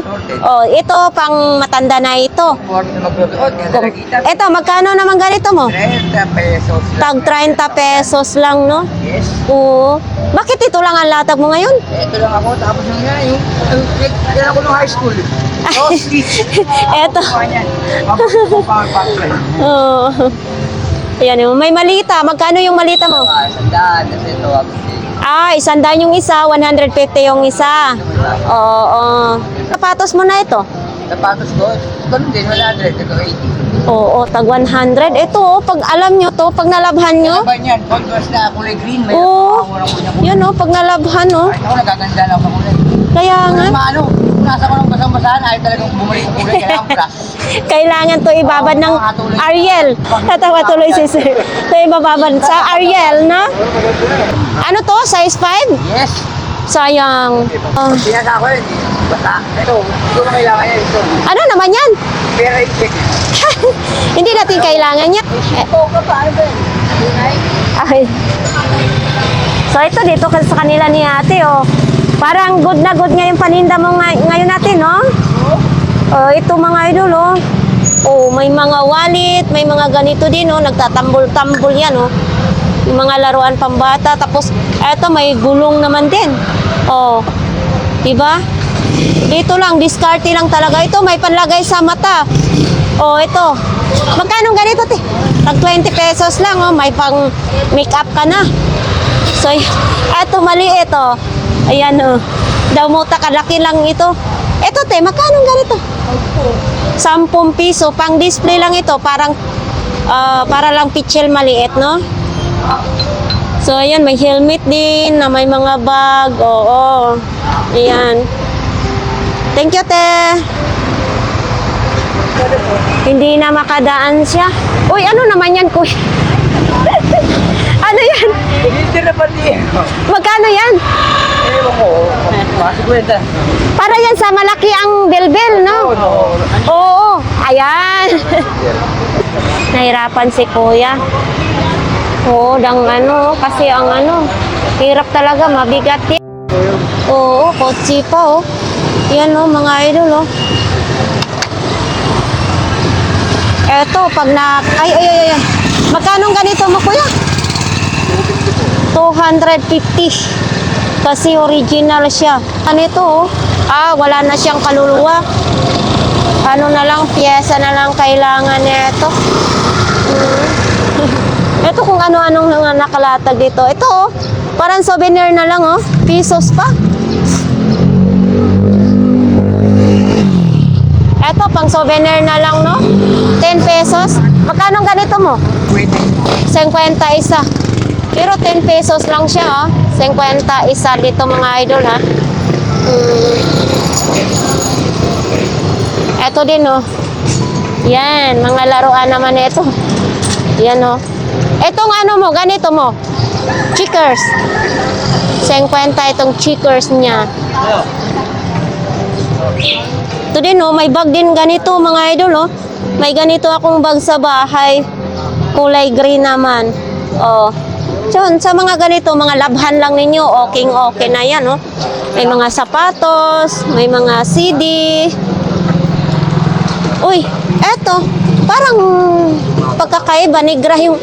Oh, ito pang matanda na ito. sport na maglutuot, yung dalagita. Ito, magkano naman ganito mo? 30 pesos lang. Tag 30 pesos lang, no? Yes. Oo. Bakit ito lang ang latag mo ngayon? Ito lang ako, tapos nung yan, kailan ako nung high school. Eto. Oo. Ayan, yung may malita. Magkano yung malita mo? Sandaan, kasi ito ako. Ah, 100 yung isa, 150 yung isa. Oo. Sapatos mo na ito? Sapatos ko, ganun din, 100, ito 80. Oo, tag 100. Ito, oh, pag alam nyo to, pag nalabhan nyo. Ano ba yan? Converse na kulay green, may Oo. mga kunya kulay. Yan, oh, pag nalabhan, oh. Ay, ako nagaganda na ako sa kulay. Kaya nga. Maano, kung nasa ko ng basang-basahan, ayaw talagang bumalik yung kulay, kailangan plus. Kailangan to ibabad ng Ariel. Tatawa tuloy si Sir. Ito ibababad sa Ariel, no? Ano to? Size 5? Yes. Sayang. Pinasa ko yun, basta. Ito, ito na kailangan yan, ito. Ano naman yan? Pero i-check. Hindi natin kailangan yan. Ito ka pa, ano ba yun? Ay. So ito dito sa kanila ni ate, oh. Parang good na good nga yung paninda mo ngayon natin, no? Oh, ito mga idol, oh. Oh, may mga wallet, may mga ganito din, oh. Nagtatambol-tambol yan, oh. Yung mga laruan pambata. Tapos, eto may gulong naman din. Oh. Diba? Dito lang, diskarte lang talaga. Ito, may panlagay sa mata. Oh, ito. Magkano ganito, te? Tag 20 pesos lang, oh. May pang make-up ka na. So, eto, maliit, oh. Ayan, oh. Daw mo takalaki lang ito. Ito, te, magkano ganito? 10 piso. Pang display lang ito. Parang, para lang pitchel maliit, no? So, ayan, may helmet din na may mga bag. Oo. Ayan. Thank you, te. Hindi na makadaan siya. Uy, ano naman yan, kuy? Ano yan? Hindi na pati. Magkano yan? Ewan ko, masi kwenta. Para yan sa malaki ang belbel, no? Oo. Ayan. Nahirapan si kuya. Oo, kasi ang hirap talaga, mabigat yan. Oo, kotse pa, oh. Yan, oh, mga idol, oh. Eto, pag ay. Magkano ganito mo, kuya? 250. Kasi original siya. Ano ito, oh? Wala na siyang kaluluwa. Ano na lang, piyesa na lang kailangan nito. Ito kung ano-anong nakalatag dito. Ito, oh, parang souvenir na lang, oh. Pesos pa. Ito, pang souvenir na lang, no? 10 pesos. Magkano ganito mo? 50 isa. Pero 10 pesos lang siya, oh. 50 isa dito, mga idol, ha? Ito din, oh. Yan, mga laruan naman ito. Yan, oh. Itong mo, ganito mo. Checkers. 50 itong checkers niya. Ito din, oh. May bag din ganito, mga idol, oh. May ganito akong bag sa bahay. Kulay green naman. Oh. So, sa mga ganito, mga labhan lang ninyo, okay na yan, oh. May mga sapatos, may mga CD. Uy, eto, parang pagkakaiba, nigra yung...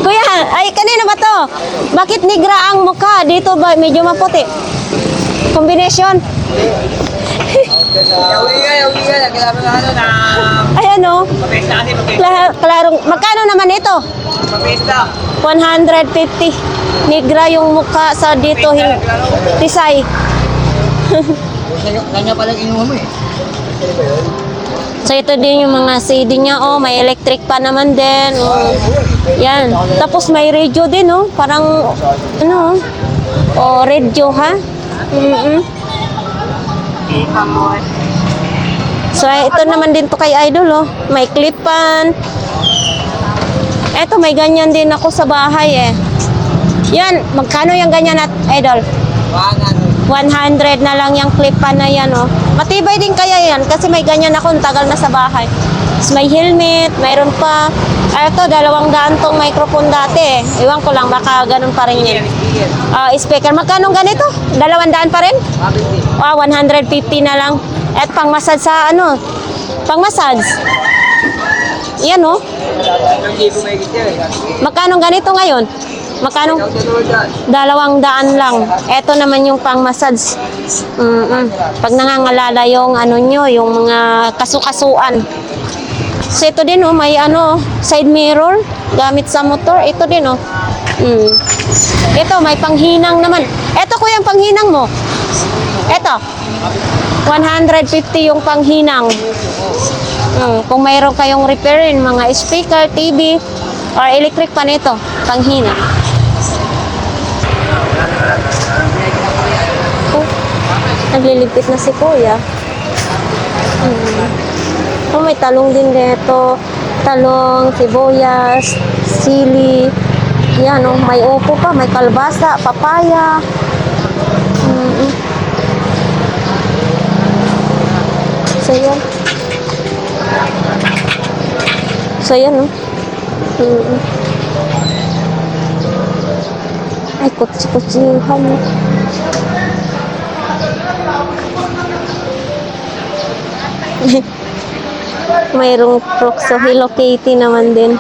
Kuya, ay, kanina ba to? Bakit nigra ang mukha? Dito ba, medyo maputi? Kombinasyon? Ay, ano? Klarong, magkano naman ito? 150. Nigra yung mukha sa dito, tisay. Kanya palang inuha mo eh. So ito din yung mga CD niya, oh, may electric pa naman din, oh. Yan. Tapos may radio din, oh, parang radio, ha? So ito naman din to kay Idol, oh. May clip-pan. Eto, may ganyan din ako sa bahay, eh. Yan, magkano yung ganyan at Idol? 100 na lang yung clip-pan na yan, oh. Matibay din kaya yan kasi may ganyan ako, tagal na sa bahay. Tapos may helmet, mayroon pa. Ito, 200 tong microphone dati, eh. Iwan ko lang, baka ganun pa rin yun. Speaker, magkano ganito? 200 pa rin? 150 na lang. At pang massage sa pang massage. Yan, oh. Magkano ganito ngayon? Magkano? 200 lang. Ito naman yung pang massage. Pag nangangalala yung yung mga kasukasuan. So ito din, oh, may side mirror gamit sa motor. Ito din, oh. Ito, may panghinang naman. Ito, kuya, yung panghinang mo. Ito. 150 yung panghinang. Kung mayroon kayong repairin, mga speaker, TV, or electric pan, ito, panghinang. Nagliligpit na si kuya. May talong din dito. Talong, sibuyas, sili. Yan, oh, may upo pa, may kalbasa, papaya. So yan, oh. Ay, kutsi-kutsihan. Mayroong Proxo, Hello Kitty naman din.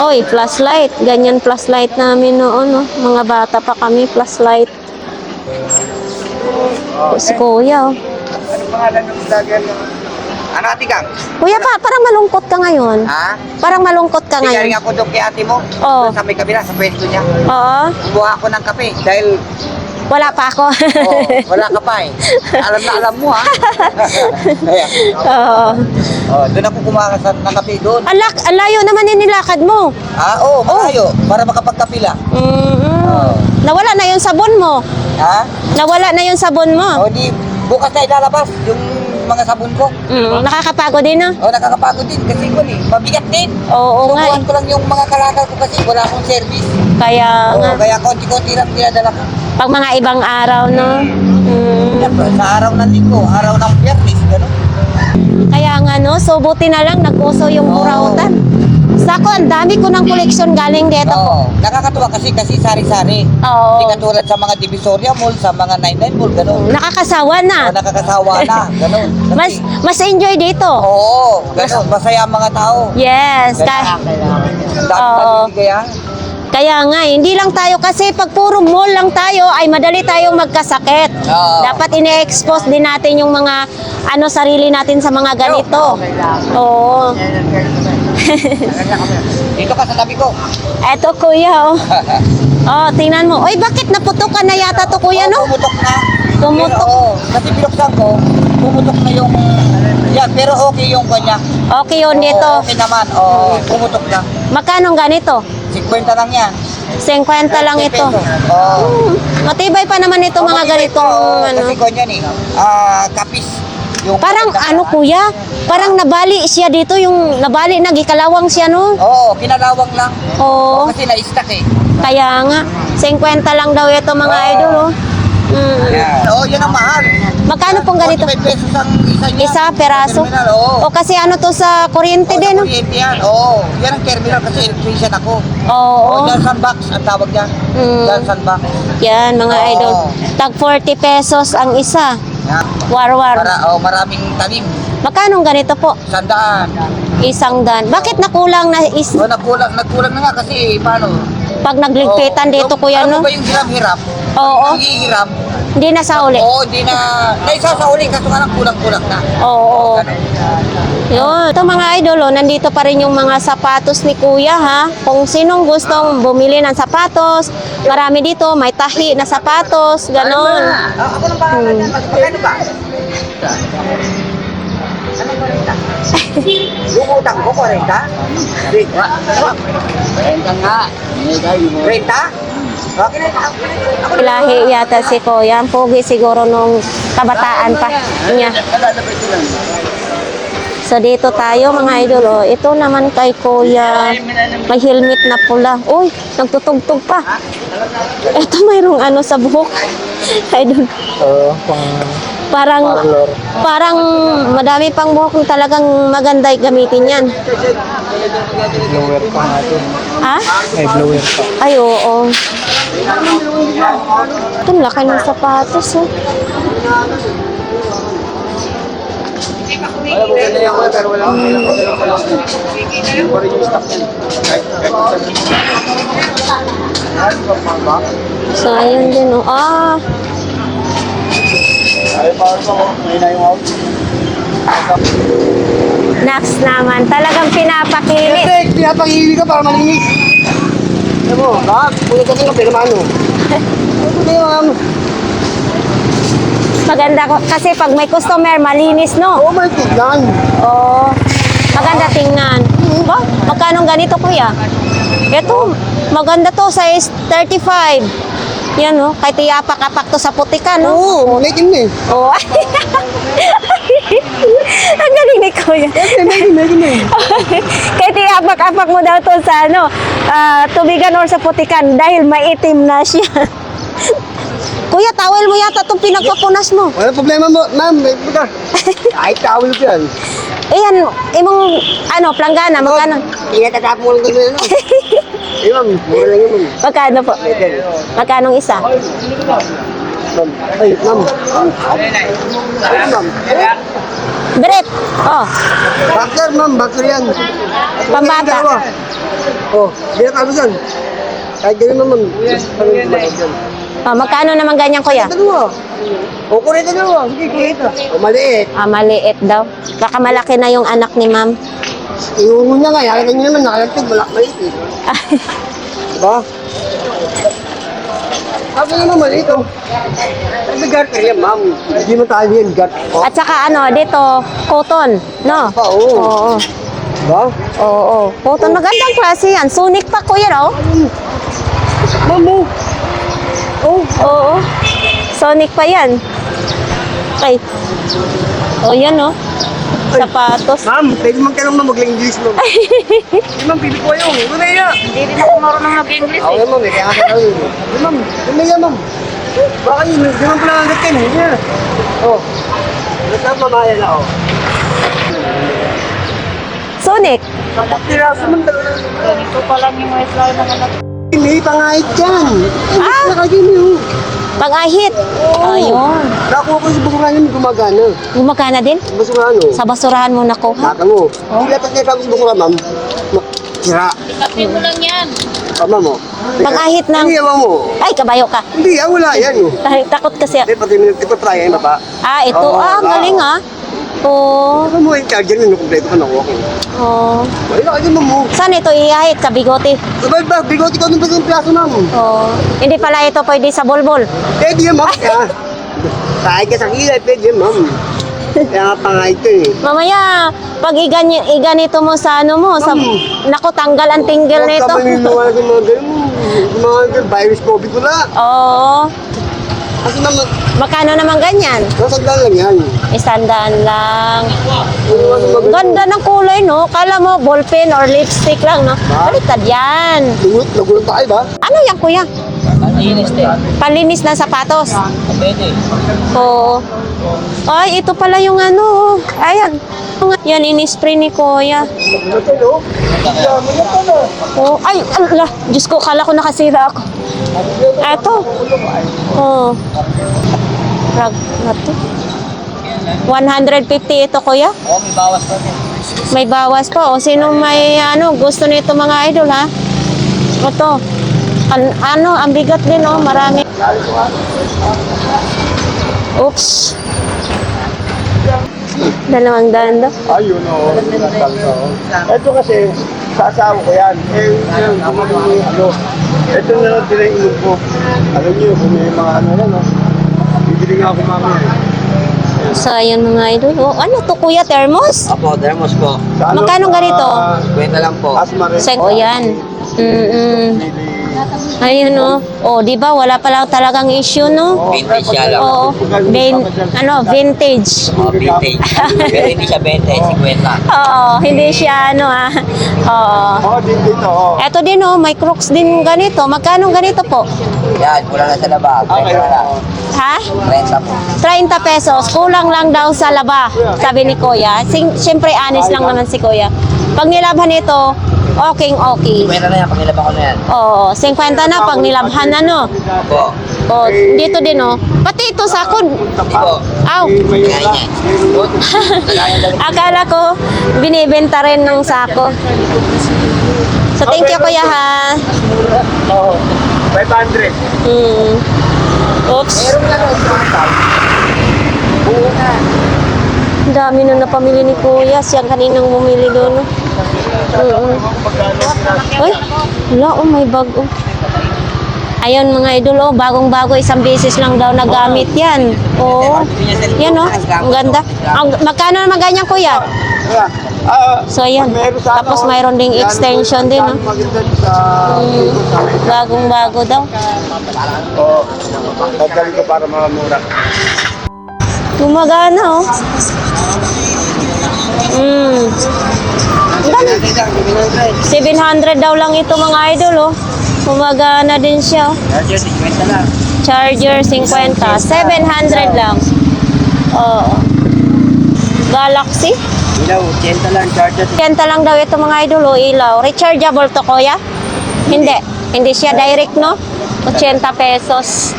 Oy, flashlight. Ganyan flashlight namin noon, no? Mga bata pa kami, flashlight. Si Kuya, oh. Anong pangalan ng vlogger? Ano, Ate Gang? Kuya pa, parang malungkot ka ngayon. Ha? Parang malungkot ka Galing ngayon. ako doon kay ate mo. Oo. Doon sa may kabila, sa pwesto niya. Oo. Kumuha ako ng kape dahil Wala pa ako. wala ka pa eh. Alam na alam mo ha. Kaya, Oo. doon ako kumuha ng kape doon. Ang layo naman yung nilakad mo. Oo, malayo. Para makapagkapila. Nawala na yung sabon mo. Ha? Nawala na yung sabon mo. O di, bukas na ilalabas yung mga sabon ko. Nakakapagod din, no? Nakakapagod din kasi ko mabigat din. Oo nga. Tubuhan ko lang yung mga kalakal ko kasi wala akong service. Kaya nga. Kaya konti-konti lang dinadala ko. Pag mga ibang araw, no? Sa araw ng linggo, araw ng biyernes, gano'n. Kaya nga, no? So, buti na lang nag-uso yung burautan. Sako, ang dami ko ng koleksyon galing dito po. Oo. Nakakatuwa kasi sari-sari. Oo. Hindi katulad sa mga Divisoria Mall, sa mga 99 Mall, gano'n. Nakakasawa na. Nakakasawa na, gano'n. Kasi- Mas enjoy dito. Oo, gano'n. Masaya ang mga tao. Yes. Dami Oo. kaya. Kaya nga, hindi lang tayo kasi pag puro mall lang tayo ay madali tayong magkasakit. Oo. Dapat ine-expose din natin yung mga sarili natin sa mga ganito. Oo. Dito ka sa tabi ko. Eto kuya, oh. Oh, tingnan mo. Oy, bakit naputukan na yata to kuya, no? Pumutok na. Pumutok. Oo. Kasi binuksan ko, pumutok na yung... Yan, pero okay yung kanya. Okay yun Oo, dito. okay naman. Oo, pumutok na. Magkano ganito? 50 lang yan. 50 lang 20 ito. peso. Oo. Matibay pa naman ito mga ganitong Kasi ganyan eh. Kapis. Yung Parang kuya, parang nabali siya dito, yung nabali nagikalawang siya no. Oo, kinalawang lang. Oo. Kasi na-stack eh. Kaya nga, 50 lang daw ito mga idol oh. Oo, yan ang mahal. Magkano pong ganito? 45 pesos ang isa niya. Isa peraso? Terminal, oo. O kasi to sa kuryente din no. Kuryente yan, oo. Yan ang terminal kasi electrician ako. Oo. Johnson Box ang tawag yan. Johnson Box. Yan mga Oo. idol. Tag 40 pesos ang isa. Yan. War-war. Maraming talim. Magkano ganito po? 100. Isang dan. Bakit nakulang na is Nagkulang na nga kasi paano? pag nagligpitan dito kuya Ano no? ba yung hirap-hirap? Oo. Ang hihiram. Hindi na sa uli. Oo, hindi na. Naisasauli kaso nga lang kulang-kulang na. Oo. Ganun. Yun. Ito mga idol, nandito pa rin yung mga sapatos ni Kuya ha. Kung sinong gustong bumili ng sapatos, marami dito, may tahi na sapatos, ganon. Ako nang bahala dyan. Magkano ba? Yung utang ko, 40? 40 nga. 30? Okay na. Ilahi yata si Kuya. Ang pogi siguro nung kabataan pa niya. So dito tayo mga idol. Oh. Ito naman kay Kuya. May helmet na pula. Uy, nagtutugtog pa. Ito mayroong sa buhok. Idol. Parang madami pang buhok na talagang maganda gamitin yan. Blower pa natin. Ha? May blower pa. Ay, oo. Ito, laki ng sapatos, oh. Alam mo, ganda yan ko, pero wala akong So, ayun din, oh. Ah, next naman. Talagang pinapakilit. Kasi, pinapangili ka para malinis. Alam mo, kulit ka pero maano. Maganda ko. Kasi pag may customer, malinis, no? Oo, may tignan. Oo. Maganda tingnan. Ba? Magkano ganito, kuya? Ito, maganda to. Size 35. Yan, no? Kahit iapak-apak to sa putikan, no? Oo, lekin na eh. Oo. Ang galing ni Kuya. Lekin na eh. Kahit iapak-apak mo daw to sa tubigan or sa putikan dahil maitim na siya. Kuya, towel mo yata itong pinagpapunas mo. Wala problema mo, ma'am. May puta. Ay, tawal ko yan. Ayan, imong planggana, magkano? Ingat mo lang kami, ano? Eh, ma'am, mura lang yun, ma'am. Magkano po? Magkanong isa? Ma'am, ay, ma'am. Ay, ma'am. Brief. Oh, Bakter, ma'am, bakter yan. Pambata. Dalawa. Oh, di na kami dyan. Kahit ganun, ma'am. magkano naman ganyan, kuya? Dalawa. O, kurita dalawa. Sige, kurita. O, maliit. Maliit daw. Baka malaki na yung anak ni ma'am. Iuho niya nga, yakita niyo naman, nakalagtag, maliit eh. Diba? Sabi naman maliit oh. Sabi garter yan, ma'am. Hindi mo tayo yan, garter. Oh, At saka dito, cotton, no? pa, oo. Oo. Diba? Oo. Cotton, magandang klase yan. Sonic pa, kuya, no? Ma'am, oh. Oo. Oo. Sonic pa yan. Okay. O, yan, no? Sapatos. Ma'am, pwede magtanong na mag-English, ma'am. Hindi, ma'am, pili ko kayo. Ito na yan. Hindi rin ako marunong mag-English. Okay, ma'am, kaya nga sa yun. Hindi, ma'am. Hindi yan, ma'am. Baka yun, hindi man pala hanggat yan. Hindi yan. Oh. Nagkang mamaya na, oh. So, Sonic. May pangahit dyan. Ah? Nakagin yun. Pag-ahit. Ayun. Nakuha ko sa basurahan yun, gumagana. Gumagana din? Basurahan o. Sa basurahan mo nakuha? Maka mo. Hindi dapat niya sa basurahan, ma'am. Sira. Kapin mo lang yan. Tama mo. Pag-ahit ng... Hindi, yaman mo. Ay, kabayo ka. Hindi, wala yan. Takot kasi. Eh, pati ipatry yan, baba. Ah, ito. Oo, Ang wow. galing ah. Oo. Ano mo yung charger mo, kompleto ka nakuha ko. Oh. Wala ka din, ma'am mo. Saan ito iahit? Sa bigote? Sabay ba, bigote ko nung pasang piyaso, ma'am. Oh. Hindi pala ito pwede sa bulbul. Pwede yan, ma'am. Kahit ka sa kilay, pwede yan, ma'am. Kaya nga pangahit ko eh. Mamaya, pag iganito mo sa ano mo, sa, naku, tanggal ang tinggil Huwag nito. ka maniniwala sa mga ganun. Mga ganun, virus COVID wala. Oo. Kasi ma'am, Magkano naman ganyan? nasagdan lang yan. 100 lang. Ano Ganda ng kulay, no? Kala mo ballpen or lipstick lang, no? Baliktad yan. Nagulat tayo ba? Ano yan, kuya? Palinis ng sapatos. Oo. Ay, ito pala yung ano. Ayan. Yan, inispray ni kuya. Oh, ay, ala. Diyos ko, kala ko nakasira ako. Eto. Oh. Rag na to. 150 ito, kuya? Oo, may bawas pa din. May bawas pa. O, sino may ano, gusto nito mga idol, ha? Ito. Ano, ang bigat din, oh. Marami. Oops. 200 daw. Ayun o. Ito kasi, sa asawa ko yan. Eh, yun, ano. Ito na lang tinainom ko. Alam niyo, kung may mga ano yan, no? Bibili nga ako mamaya. So, ayan mga idol. Oh, ano to, kuya? Thermos? Apo, thermos po. Sa ano, Magkano ganito? Kwenta lang po. Asma rin. O, yan. Ayun, oh. Oh, di ba? Wala pala talagang issue, no? Vintage siya lang. Oo. Vintage. Oh, vintage. Pero hindi siya 20, 50. Oo, hindi siya, ano, ah. Oo. Oo, din dito, oo. Eto din, oh. May crooks din ganito. Magkano ganito po? Yan, kulang na sa laba. Okay, Kwenta na lang. Ha? 30 po. 30 pesos. Kulang lang daw sa laba, sabi ni Kuya. Siyempre, honest lang naman si Kuya. Pag nilabhan ito, okay. Kwenta na yan, pag nilaba ko na yan. Oo, 50 na pag nilabhan na, no? Opo. Oh, dito din, oh. Pati ito sakon. Hindi po. Aw. Kaya niya. Akala ko, binibenta rin ng sako. So, thank you, Kuya, ha? Oo. 500. Oops. Ang dami na napamili ni Kuya. Siyang kaninang bumili doon, no? Uy, wala, oh, may bag, oh. Ayun, mga idol, oh, bagong-bago, isang beses lang daw nagamit yan. Oh, yan, oh, ang ganda. Magkano naman ganyan, Kuya? So, ayan. Tapos mayroon ding extension din, oh. Bagong-bago daw. Oo. Pagdali ko para mamura. Gumagana, oh. Ang ganda. 700 daw lang ito, mga idol, oh. Gumagana din siya, oh. Charger, 50 lang. Charger 50, 700 lang. Oo. Galaxy? Ilaw, 80 lang. Charger. 10 lang daw ito, mga idol, oh, ilaw. Rechargeable to, kuya? Hindi. Hindi siya direct, no? 80 pesos.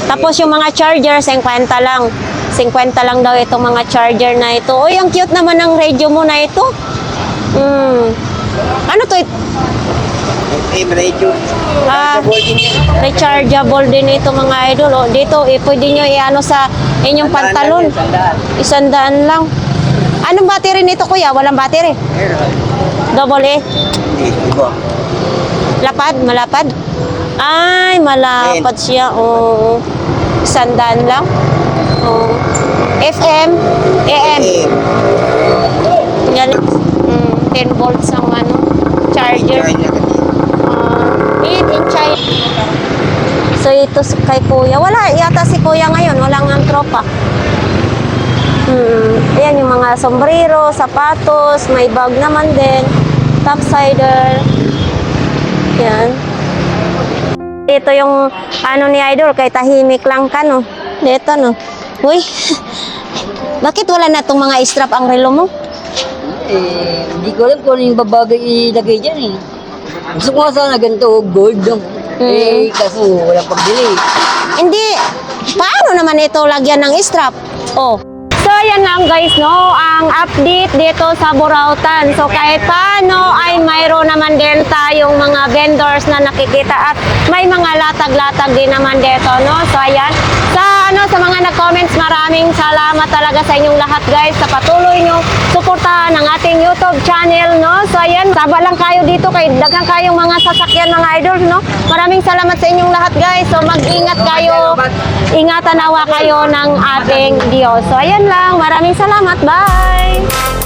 Tapos yung mga charger, 50 lang. 50 lang daw itong mga charger na ito. Uy, ang cute naman ng radio mo na ito. Ano to? Radio. Ah, rechargeable din ito, mga idol. Oh, dito, pwede nyo i-ano sa inyong pantalon. 100 lang. Anong battery nito, kuya? Walang battery? Double A. Lapad? Malapad? Ay, malapad siya. Oo. 100 lang. Oo. FM? AM? Yan. 10 volts ang ano, charger. In China. So, ito kay kuya. Wala yata si kuya ngayon. Walang ang tropa. Ayan yung mga sombrero, sapatos, may bag naman din. Topsider. Yan. Ito yung ano ni Idol, kay tahimik lang ka, no? Dito, no? Uy, bakit wala na itong mga strap ang relo mo? Hindi ko alam kung ano yung babagay ilagay dyan eh. Gusto ko nga sana ganito, gold. Kaso walang pagbili. Hindi, paano naman ito lagyan ng strap? Oh. So, yan lang guys, no? Ang update dito sa Burautan. So, kahit paano ay mayroon naman din tayong mga vendors na nakikita at may mga latag-latag din naman dito, no? So, ayan. Sa mga nag-comments, maraming salamat talaga sa inyong lahat guys sa patuloy nyo suportahan ng ating YouTube channel, no? So, ayan, saba lang kayo dito kay daghang kayong mga sasakyan, mga idols, no? Maraming salamat sa inyong lahat guys. So, mag-ingat kayo. Ingatan nawa kayo ng ating Diyos. So, ayan lang. Maraming salamat. Bye!